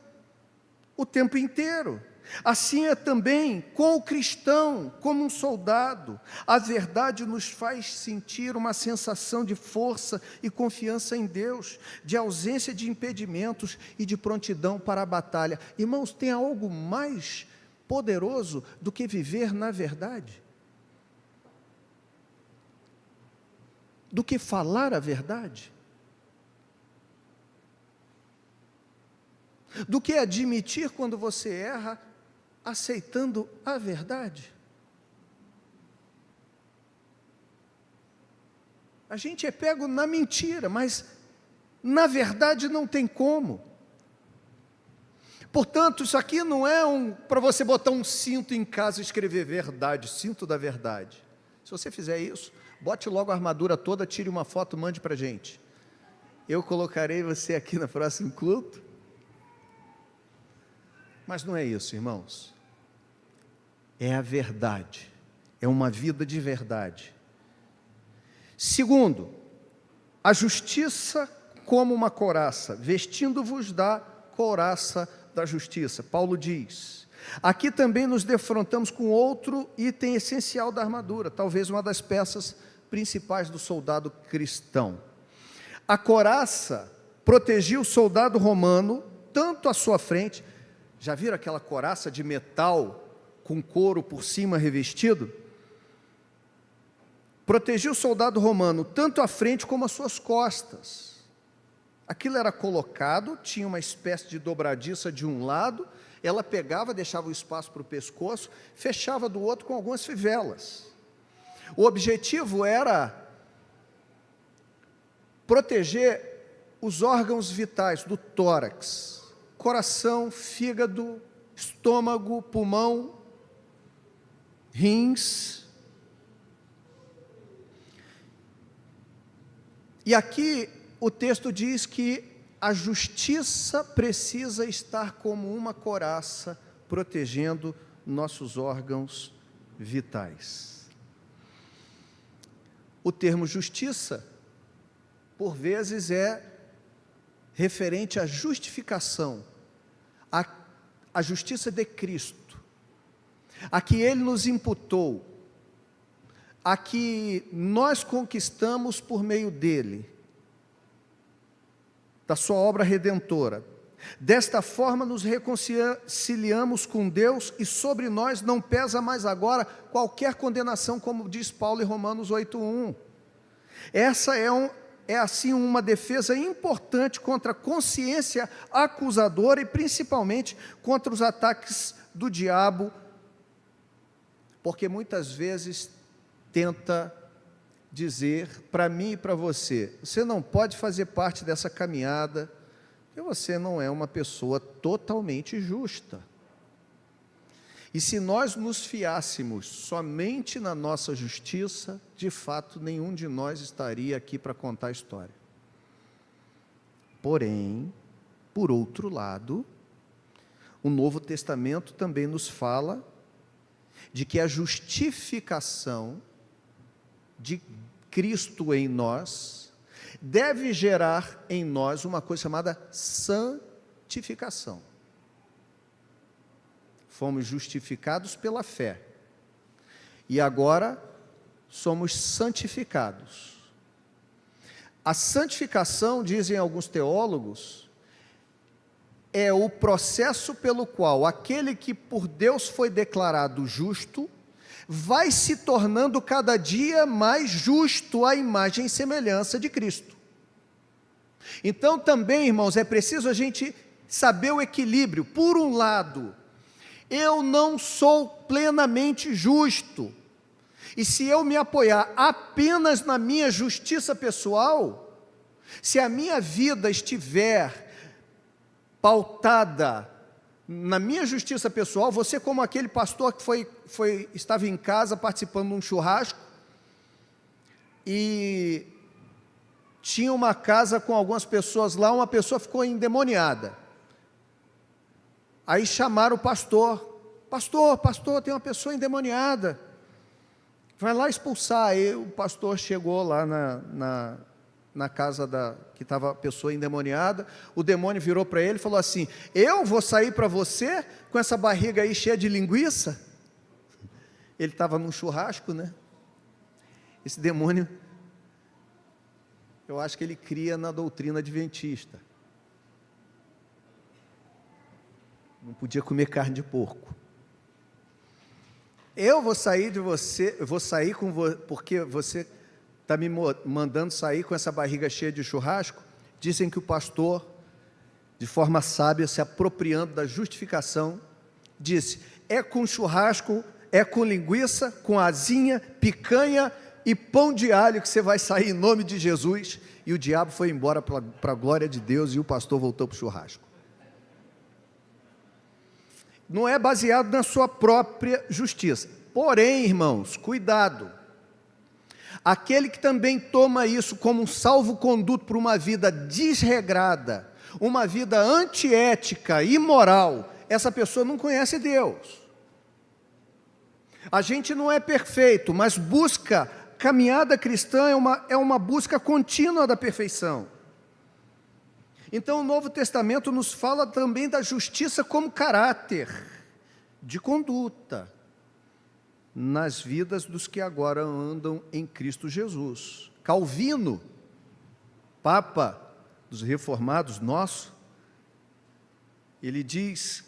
o tempo inteiro. Assim é também com o cristão, como um soldado. A verdade nos faz sentir uma sensação de força e confiança em Deus, de ausência de impedimentos e de prontidão para a batalha. Irmãos, tem algo mais poderoso do que viver na verdade? Do que falar a verdade? Do que admitir quando você erra, aceitando a verdade? A gente é pego na mentira, mas na verdade não tem como. Portanto, isso aqui não é para você botar um cinto em casa e escrever verdade, cinto da verdade. Se você fizer isso, bote logo a armadura toda, tire uma foto, mande para a gente. Eu colocarei você aqui no próximo culto. Mas não é isso, irmãos. É a verdade, é uma vida de verdade. Segundo, a justiça como uma couraça, vestindo-vos da couraça da justiça. Paulo diz, aqui também nos defrontamos com outro item essencial da armadura, talvez uma das peças principais do soldado cristão. A couraça protegia o soldado romano, tanto à sua frente. Já viram aquela couraça de metal com couro por cima revestido? Protegia o soldado romano tanto à frente como às suas costas. Aquilo era colocado, tinha uma espécie de dobradiça de um lado, ela pegava, deixava o espaço para o pescoço, fechava do outro com algumas fivelas. O objetivo era proteger os órgãos vitais do tórax, coração, fígado, estômago, pulmão. rins. E aqui o texto diz que a justiça precisa estar como uma couraça protegendo nossos órgãos vitais. O termo justiça, por vezes, é referente à justificação, à justiça de Cristo, a que Ele nos imputou, a que nós conquistamos por meio dEle, da sua obra redentora. Desta forma nos reconciliamos com Deus e sobre nós não pesa mais agora qualquer condenação, como diz Paulo em Romanos 8:1. Essa é assim uma defesa importante contra a consciência acusadora e principalmente contra os ataques do diabo, porque muitas vezes tenta dizer para mim e para você: você não pode fazer parte dessa caminhada, porque você não é uma pessoa totalmente justa. E se nós nos fiássemos somente na nossa justiça, de fato nenhum de nós estaria aqui para contar a história. Porém, por outro lado, o Novo Testamento também nos fala de que a justificação de Cristo em nós deve gerar em nós uma coisa chamada santificação. Fomos justificados pela fé e agora somos santificados. A santificação, dizem alguns teólogos, é o processo pelo qual aquele que por Deus foi declarado justo vai se tornando cada dia mais justo à imagem e semelhança de Cristo. Então também, irmãos, é preciso a gente saber o equilíbrio. Por um lado, eu não sou plenamente justo, e se eu me apoiar apenas na minha justiça pessoal, se a minha vida estiver pautada na minha justiça pessoal, você como aquele pastor que estava em casa participando de um churrasco, e tinha uma casa com algumas pessoas lá, uma pessoa ficou endemoniada. Aí chamaram o pastor, tem uma pessoa endemoniada, vai lá expulsar. Aí o pastor chegou lá na casa que estava a pessoa endemoniada, o demônio virou para ele e falou assim: eu vou sair para você com essa barriga aí cheia de linguiça? Ele estava num churrasco, né? Esse demônio, eu acho que ele cria na doutrina adventista. Não podia comer carne de porco. Eu vou sair de você, eu vou sair porque você está me mandando sair com essa barriga cheia de churrasco. Dizem que o pastor, de forma sábia, se apropriando da justificação, disse: é com churrasco, é com linguiça, com asinha, picanha e pão de alho que você vai sair em nome de Jesus. E o diabo foi embora para a glória de Deus, e o pastor voltou para o churrasco. Não é baseado na sua própria justiça. Porém, irmãos, cuidado. Aquele que também toma isso como um salvo-conduto para uma vida desregrada, uma vida antiética, imoral, essa pessoa não conhece Deus. A gente não é perfeito, mas caminhada cristã é uma busca contínua da perfeição. Então o Novo Testamento nos fala também da justiça como caráter de conduta nas vidas dos que agora andam em Cristo Jesus. Calvino, Papa dos Reformados nosso, ele diz,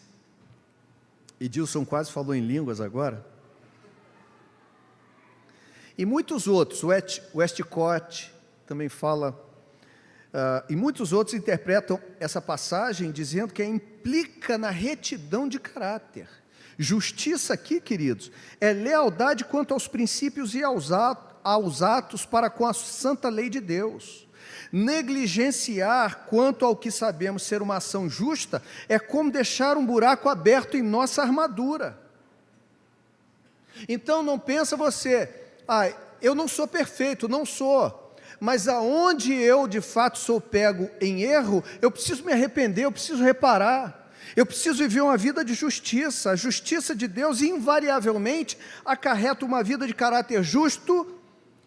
Edilson quase falou em línguas agora, e muitos outros, o Westcott também fala, e muitos outros interpretam essa passagem dizendo que implica na retidão de caráter. Justiça aqui, queridos, é lealdade quanto aos princípios e aos atos para com a santa lei de Deus. Negligenciar quanto ao que sabemos ser uma ação justa é como deixar um buraco aberto em nossa armadura. Então não pensa você, eu não sou perfeito, não sou, mas aonde eu de fato sou pego em erro, eu preciso me arrepender, eu preciso reparar, eu preciso viver uma vida de justiça. A justiça de Deus invariavelmente acarreta uma vida de caráter justo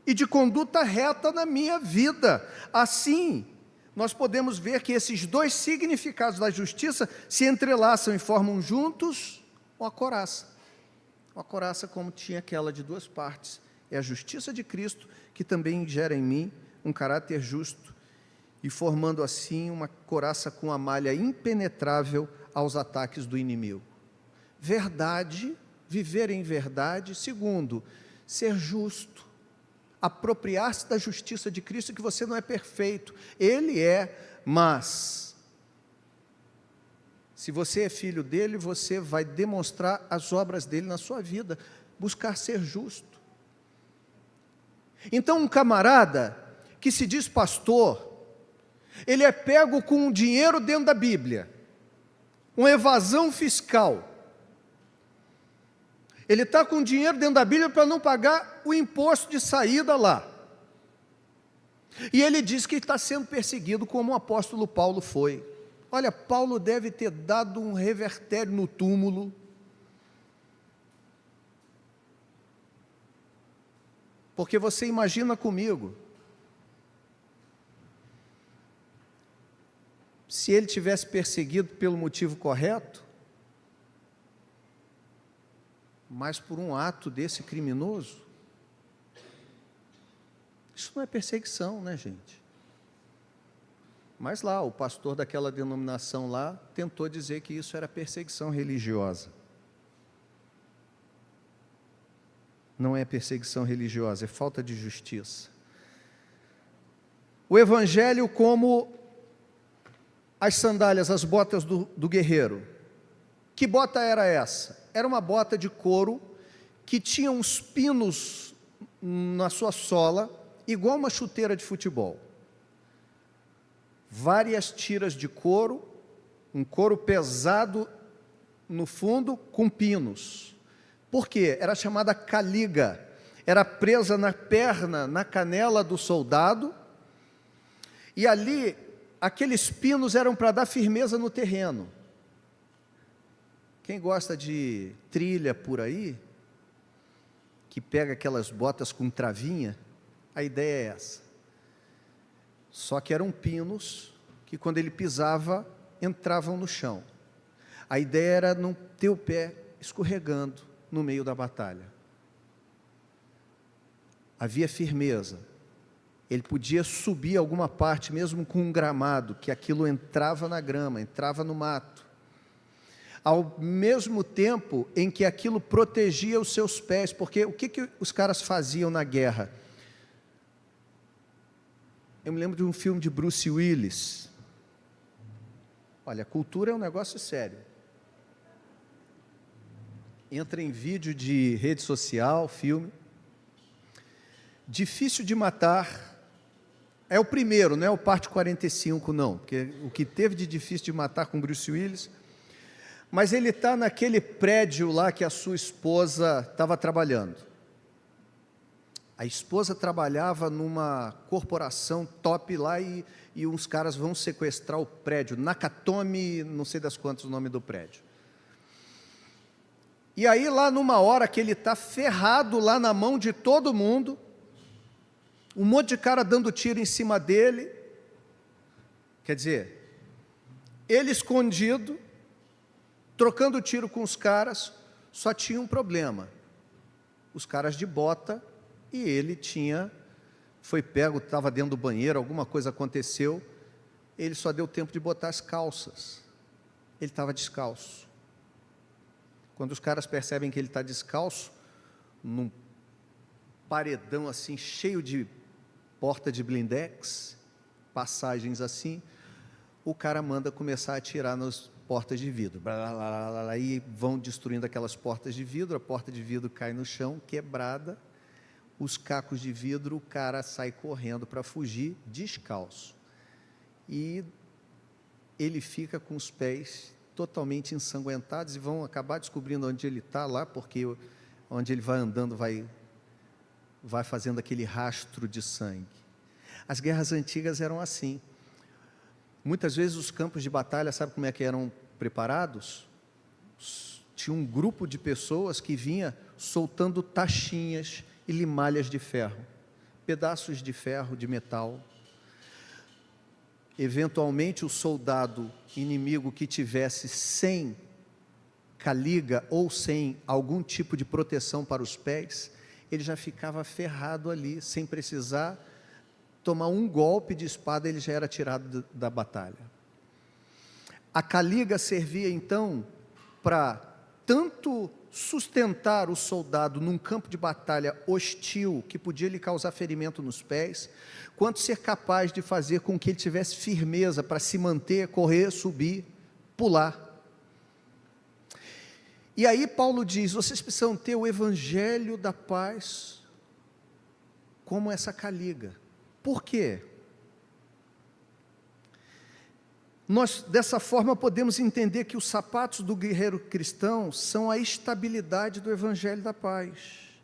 e de conduta reta na minha vida. Assim, nós podemos ver que esses dois significados da justiça se entrelaçam e formam juntos uma coraça. Uma coraça como tinha aquela de duas partes. É a justiça de Cristo que também gera em mim um caráter justo e formando assim uma coraça com uma malha impenetrável aos ataques do inimigo. Verdade, viver em verdade. Segundo, ser justo. Apropriar-se da justiça de Cristo, que você não é perfeito, Ele é, mas se você é filho dEle, você vai demonstrar as obras dEle na sua vida, buscar ser justo. Então um camarada que se diz pastor, ele é pego com um dinheiro dentro da Bíblia, uma evasão fiscal, ele está com dinheiro dentro da Bíblia para não pagar o imposto de saída lá. E ele diz que está sendo perseguido como o apóstolo Paulo foi. Olha, Paulo deve ter dado um revertério no túmulo. Porque você imagina comigo, se ele tivesse perseguido pelo motivo correto, mas por um ato desse criminoso, isso não é perseguição, né, gente? Mas lá, o pastor daquela denominação lá, tentou dizer que isso era perseguição religiosa. Não é perseguição religiosa, é falta de justiça. O evangelho como as sandálias, as botas do guerreiro. Que bota era essa? Era uma bota de couro que tinha uns pinos na sua sola, igual uma chuteira de futebol. Várias tiras de couro, um couro pesado no fundo, com pinos. Por quê? Era chamada caliga, era presa na perna, na canela do soldado, e ali, aqueles pinos eram para dar firmeza no terreno. Quem gosta de trilha por aí, que pega aquelas botas com travinha, a ideia é essa. Só que eram pinos que quando ele pisava, entravam no chão. A ideia era não ter o pé escorregando no meio da batalha. Havia firmeza. Ele podia subir alguma parte, mesmo com um gramado, que aquilo entrava na grama, entrava no mato. Ao mesmo tempo em que aquilo protegia os seus pés, porque o que os caras faziam na guerra? Eu me lembro de um filme de Bruce Willis. Olha, cultura é um negócio sério. Entra em vídeo de rede social, filme. Difícil de Matar. É o primeiro, não é o parte 45, não. Porque o que teve de Difícil de Matar com Bruce Willis... Mas ele está naquele prédio lá que a sua esposa estava trabalhando. A esposa trabalhava numa corporação top lá e uns caras vão sequestrar o prédio. Nakatomi, não sei das quantas o nome do prédio. E aí lá numa hora que ele está ferrado lá na mão de todo mundo, um monte de cara dando tiro em cima dele. Quer dizer, ele escondido, trocando tiro com os caras, só tinha um problema. Os caras de bota e ele foi pego, estava dentro do banheiro, alguma coisa aconteceu, ele só deu tempo de botar as calças. Ele estava descalço. Quando os caras percebem que ele está descalço, num paredão assim, cheio de porta de blindex, passagens assim, o cara manda começar a atirar nas portas de vidro, e vão destruindo aquelas portas de vidro, a porta de vidro cai no chão, quebrada, os cacos de vidro, o cara sai correndo para fugir, descalço, e ele fica com os pés totalmente ensanguentados, e vão acabar descobrindo onde ele está lá, porque onde ele vai andando, vai fazendo aquele rastro de sangue. As guerras antigas eram assim. Muitas vezes os campos de batalha, sabe como é que eram preparados? Tinha um grupo de pessoas que vinha soltando tachinhas e limalhas de ferro, pedaços de ferro, de metal. Eventualmente o soldado inimigo que tivesse sem caliga ou sem algum tipo de proteção para os pés, ele já ficava ferrado ali, sem precisar tomar um golpe de espada, ele já era tirado da batalha. A caliga servia então para tanto sustentar o soldado num campo de batalha hostil, que podia lhe causar ferimento nos pés, quanto ser capaz de fazer com que ele tivesse firmeza para se manter, correr, subir, pular. E aí Paulo diz, vocês precisam ter o evangelho da paz como essa caliga. Por quê? Nós, dessa forma, podemos entender que os sapatos do guerreiro cristão são a estabilidade do evangelho da paz.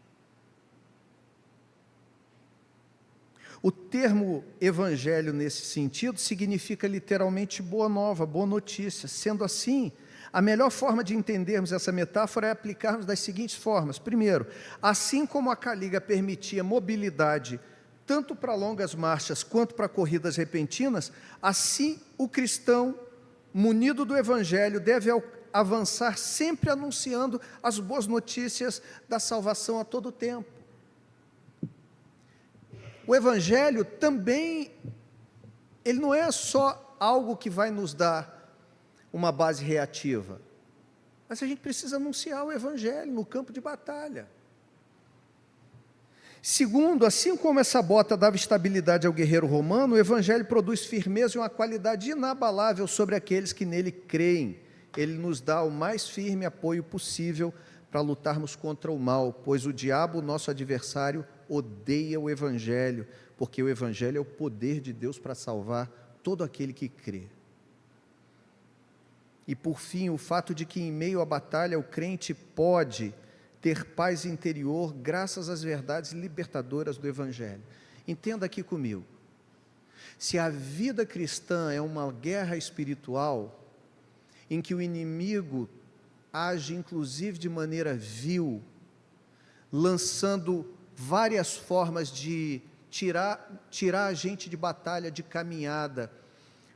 O termo evangelho, nesse sentido, significa literalmente boa nova, boa notícia. Sendo assim, a melhor forma de entendermos essa metáfora é aplicarmos das seguintes formas. Primeiro, assim como a caliga permitia mobilidade tanto para longas marchas quanto para corridas repentinas, assim o cristão, munido do evangelho, deve avançar sempre anunciando as boas notícias da salvação a todo tempo. O evangelho também, ele não é só algo que vai nos dar uma base reativa, mas a gente precisa anunciar o evangelho no campo de batalha. Segundo, assim como essa bota dava estabilidade ao guerreiro romano, o evangelho produz firmeza e uma qualidade inabalável sobre aqueles que nele creem. Ele nos dá o mais firme apoio possível para lutarmos contra o mal, pois o diabo, nosso adversário, odeia o evangelho, porque o evangelho é o poder de Deus para salvar todo aquele que crê. E por fim, o fato de que em meio à batalha o crente pode ter paz interior graças às verdades libertadoras do evangelho. Entenda aqui comigo, se a vida cristã é uma guerra espiritual, em que o inimigo age inclusive de maneira vil, lançando várias formas de tirar a gente de batalha, de caminhada,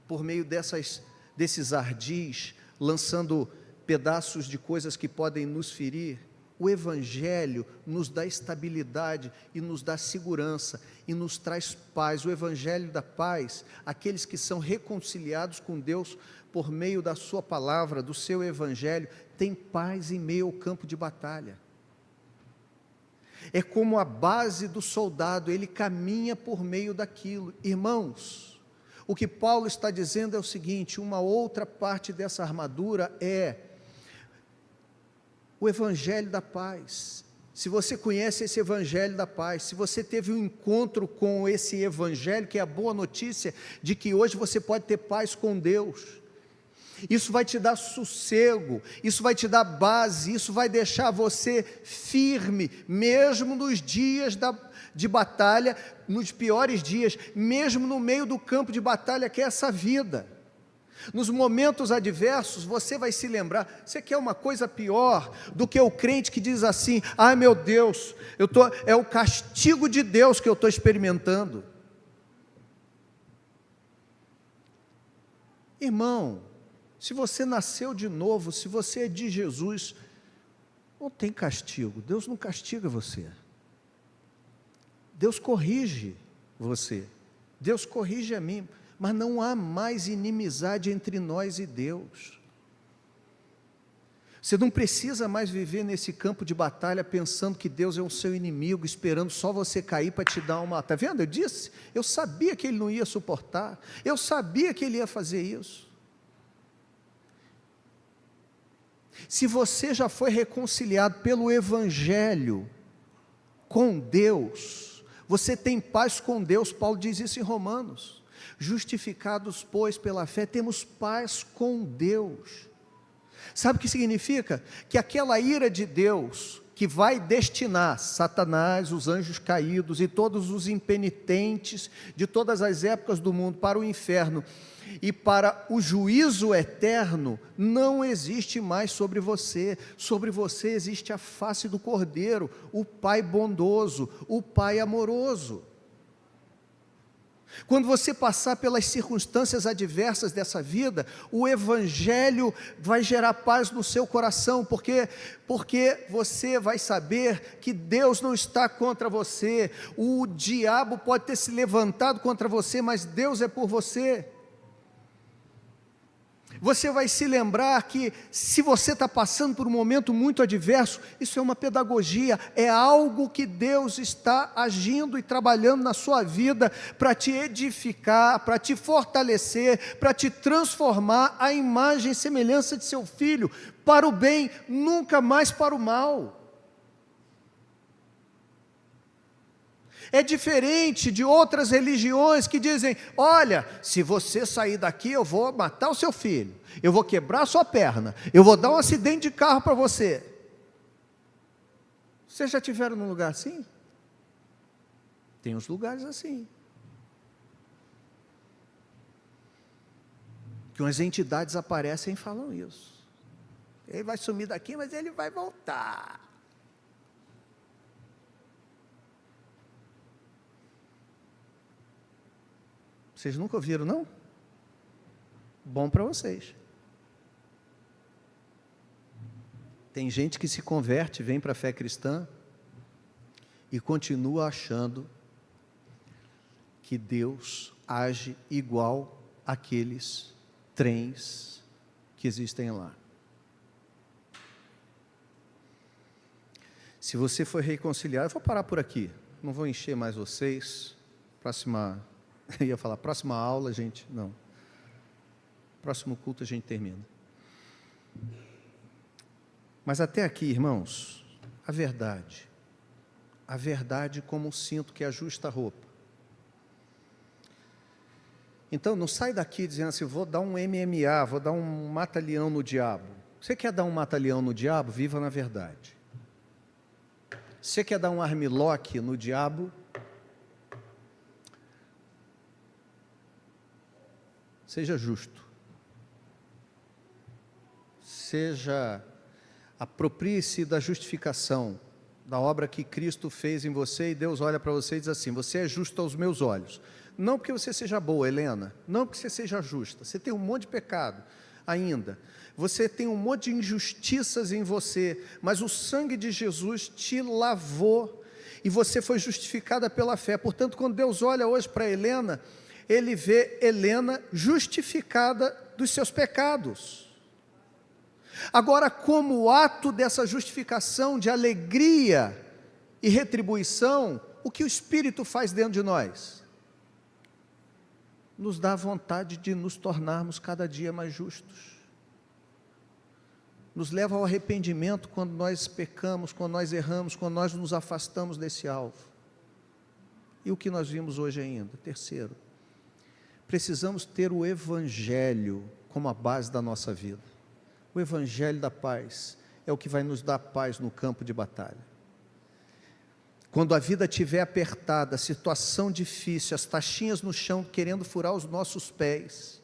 por meio desses ardis, lançando pedaços de coisas que podem nos ferir, o evangelho nos dá estabilidade e nos dá segurança e nos traz paz. O evangelho da paz, aqueles que são reconciliados com Deus por meio da sua palavra, do seu evangelho, têm paz em meio ao campo de batalha. É como a base do soldado, ele caminha por meio daquilo. Irmãos, o que Paulo está dizendo é o seguinte, uma outra parte dessa armadura é o evangelho da paz. Se você conhece esse evangelho da paz, se você teve um encontro com esse evangelho, que é a boa notícia de que hoje você pode ter paz com Deus, isso vai te dar sossego, isso vai te dar base, isso vai deixar você firme, mesmo nos dias de batalha, nos piores dias, mesmo no meio do campo de batalha que é essa vida. Nos momentos adversos, você vai se lembrar, você quer uma coisa pior do que o crente que diz assim, ai meu Deus, é o castigo de Deus que eu estou experimentando. Irmão, se você nasceu de novo, se você é de Jesus, não tem castigo, Deus não castiga você, Deus corrige você, Deus corrige a mim, mas não há mais inimizade entre nós e Deus. Você não precisa mais viver nesse campo de batalha pensando que Deus é o seu inimigo, esperando só você cair para te dar uma... Está vendo? Eu disse, eu sabia que ele não ia suportar, eu sabia que ele ia fazer isso. Se você já foi reconciliado pelo evangelho com Deus, você tem paz com Deus, Paulo diz isso em Romanos. Justificados, pois, pela fé, temos paz com Deus. Sabe o que significa? Que aquela ira de Deus, que vai destinar Satanás, os anjos caídos e todos os impenitentes de todas as épocas do mundo para o inferno e para o juízo eterno, não existe mais sobre você existe a face do Cordeiro, o Pai bondoso, o Pai amoroso. Quando você passar pelas circunstâncias adversas dessa vida, o Evangelho vai gerar paz no seu coração, porque você vai saber que Deus não está contra você, o diabo pode ter se levantado contra você, mas Deus é por você. Você vai se lembrar que se você está passando por um momento muito adverso, isso é uma pedagogia, é algo que Deus está agindo e trabalhando na sua vida para te edificar, para te fortalecer, para te transformar à imagem e semelhança de seu Filho, para o bem, nunca mais para o mal. É diferente de outras religiões que dizem, olha, se você sair daqui eu vou matar o seu filho, eu vou quebrar a sua perna, eu vou dar um acidente de carro para você. Vocês já tiveram num lugar assim? Tem uns lugares assim. Que umas entidades aparecem e falam isso. Ele vai sumir daqui, mas ele vai voltar. Vocês nunca ouviram, não? Bom para vocês. Tem gente que se converte, vem para a fé cristã e continua achando que Deus age igual àqueles trens que existem lá. Se você for reconciliado, eu vou parar por aqui, não vou encher mais vocês. Eu ia falar, próxima aula, gente, não. Próximo culto a gente termina. Mas até aqui, irmãos, a verdade como um cinto que ajusta a roupa. Então, não sai daqui dizendo assim, vou dar um MMA, vou dar um mata-leão no diabo. Você quer dar um mata-leão no diabo? Viva na verdade. Você quer dar um armlock no diabo? Seja justo, aproprie-se da justificação, da obra que Cristo fez em você, e Deus olha para você e diz assim, você é justo aos meus olhos, não porque você seja boa, Helena, não porque você seja justa, você tem um monte de pecado ainda, você tem um monte de injustiças em você, mas o sangue de Jesus te lavou, e você foi justificada pela fé. Portanto, quando Deus olha hoje para Helena, Ele vê Helena justificada dos seus pecados. Agora, como ato dessa justificação de alegria e retribuição, o que o Espírito faz dentro de nós? Nos dá vontade de nos tornarmos cada dia mais justos. Nos leva ao arrependimento quando nós pecamos, quando nós erramos, quando nós nos afastamos desse alvo. E o que nós vimos hoje ainda? Terceiro, precisamos ter o Evangelho como a base da nossa vida. O Evangelho da paz é o que vai nos dar paz no campo de batalha. Quando a vida estiver apertada, a situação difícil, as taxinhas no chão querendo furar os nossos pés,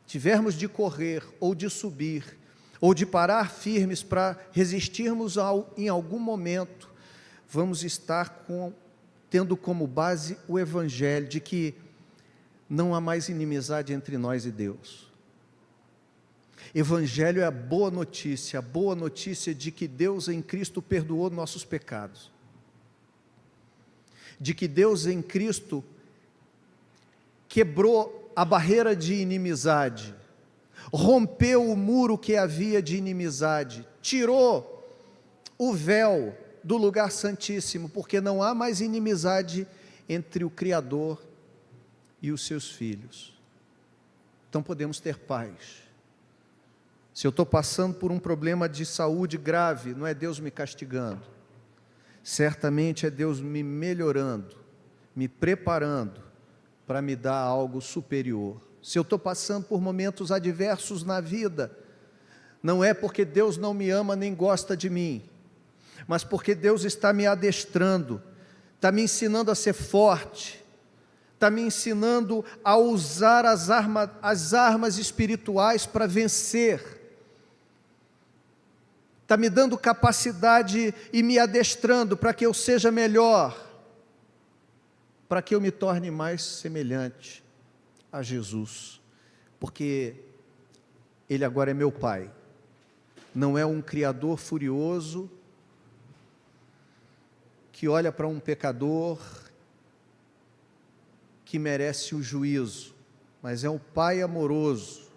tivermos de correr ou de subir, ou de parar firmes para resistirmos em algum momento, vamos estar tendo como base o Evangelho de que não há mais inimizade entre nós e Deus. Evangelho é a boa notícia de que Deus em Cristo perdoou nossos pecados, de que Deus em Cristo quebrou a barreira de inimizade, rompeu o muro que havia de inimizade, tirou o véu do lugar santíssimo, porque não há mais inimizade entre o Criador e os seus filhos. Então podemos ter paz. Se eu estou passando por um problema de saúde grave, não é Deus me castigando, certamente é Deus me melhorando, me preparando para me dar algo superior. Se eu estou passando por momentos adversos na vida, não é porque Deus não me ama nem gosta de mim, mas porque Deus está me adestrando, está me ensinando a ser forte, está me ensinando a usar as armas espirituais para vencer, está me dando capacidade e me adestrando para que eu seja melhor, para que eu me torne mais semelhante a Jesus, porque Ele agora é meu Pai, não é um criador furioso, que olha para um pecador, que merece o juízo, mas é um Pai amoroso,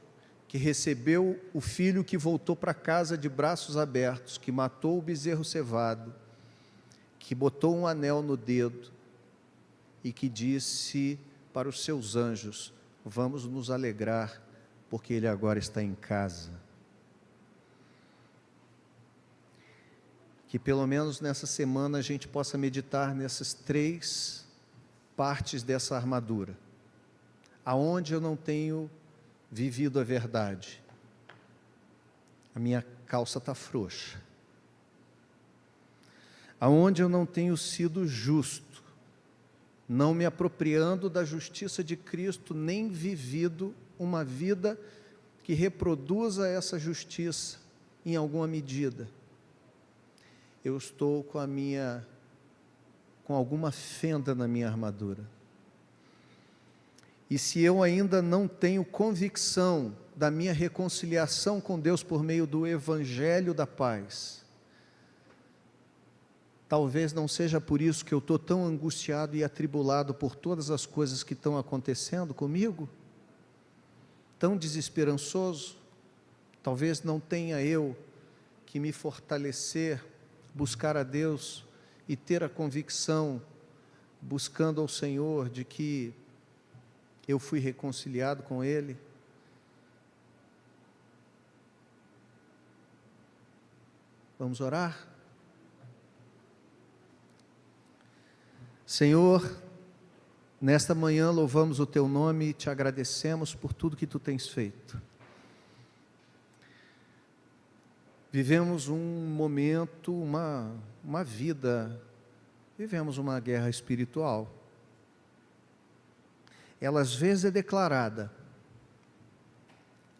que recebeu o filho que voltou para casa de braços abertos, que matou o bezerro cevado, que botou um anel no dedo, e que disse para os seus anjos: vamos nos alegrar, porque ele agora está em casa. Que pelo menos nessa semana a gente possa meditar nessas 3 partes dessa armadura. Aonde eu não tenho vivido a verdade, a minha calça está frouxa. Aonde eu não tenho sido justo, não me apropriando da justiça de Cristo, nem vivido uma vida que reproduza essa justiça em alguma medida, eu estou com alguma fenda na minha armadura. E se eu ainda não tenho convicção da minha reconciliação com Deus por meio do Evangelho da paz, talvez não seja por isso que eu estou tão angustiado e atribulado por todas as coisas que estão acontecendo comigo, tão desesperançoso. Talvez não tenha eu que me fortalecer, buscar a Deus e ter a convicção, buscando ao Senhor, de que eu fui reconciliado com Ele. Vamos orar? Senhor, nesta manhã louvamos o Teu nome e Te agradecemos por tudo que Tu tens feito. Vivemos um momento, uma vida, vivemos uma guerra espiritual. Ela às vezes é declarada,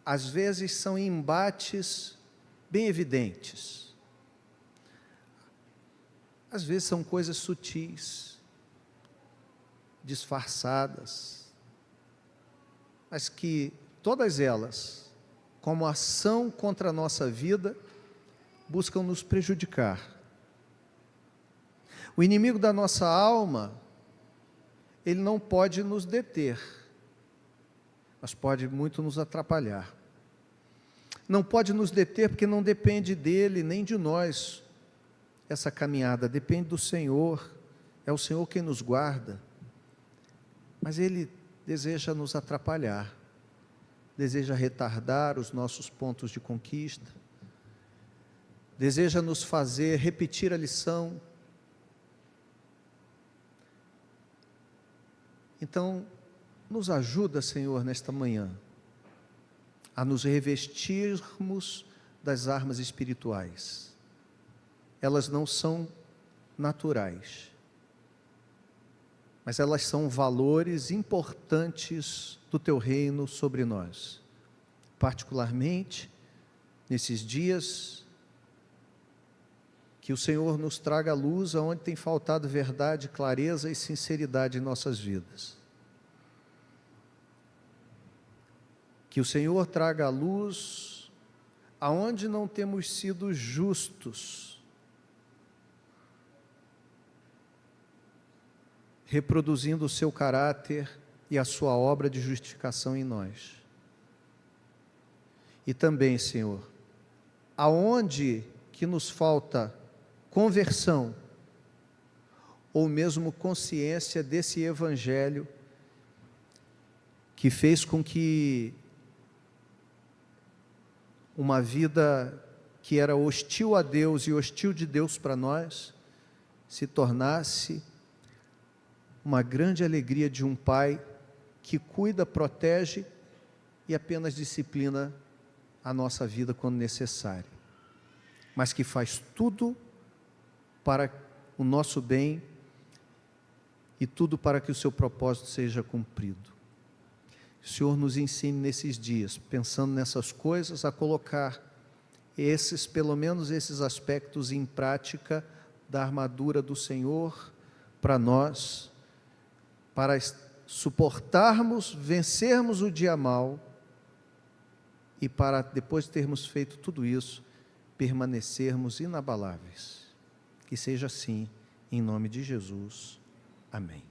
às vezes são embates bem evidentes, às vezes são coisas sutis, disfarçadas, mas que todas elas, como ação contra a nossa vida, buscam nos prejudicar. O inimigo da nossa alma, ele não pode nos deter, mas pode muito nos atrapalhar. Não pode nos deter porque não depende dele nem de nós, essa caminhada depende do Senhor, é o Senhor quem nos guarda, mas ele deseja nos atrapalhar, deseja retardar os nossos pontos de conquista, deseja nos fazer repetir a lição. Então, nos ajuda, Senhor, nesta manhã, a nos revestirmos das armas espirituais. Elas não são naturais, mas elas são valores importantes do Teu reino sobre nós, particularmente nesses dias, que o Senhor nos traga a luz aonde tem faltado verdade, clareza e sinceridade em nossas vidas. Que o Senhor traga a luz aonde não temos sido justos, reproduzindo o seu caráter e a sua obra de justificação em nós. E também, Senhor, aonde que nos falta conversão, ou mesmo consciência desse Evangelho, que fez com que uma vida que era hostil a Deus e hostil de Deus para nós, se tornasse uma grande alegria de um Pai que cuida, protege e apenas disciplina a nossa vida quando necessário, mas que faz tudo para o nosso bem e tudo para que o seu propósito seja cumprido. Que o Senhor nos ensine nesses dias, pensando nessas coisas, a colocar pelo menos esses aspectos em prática da armadura do Senhor para nós, para suportarmos, vencermos o dia mau e para, depois de termos feito tudo isso, permanecermos inabaláveis. Que seja assim, em nome de Jesus. Amém.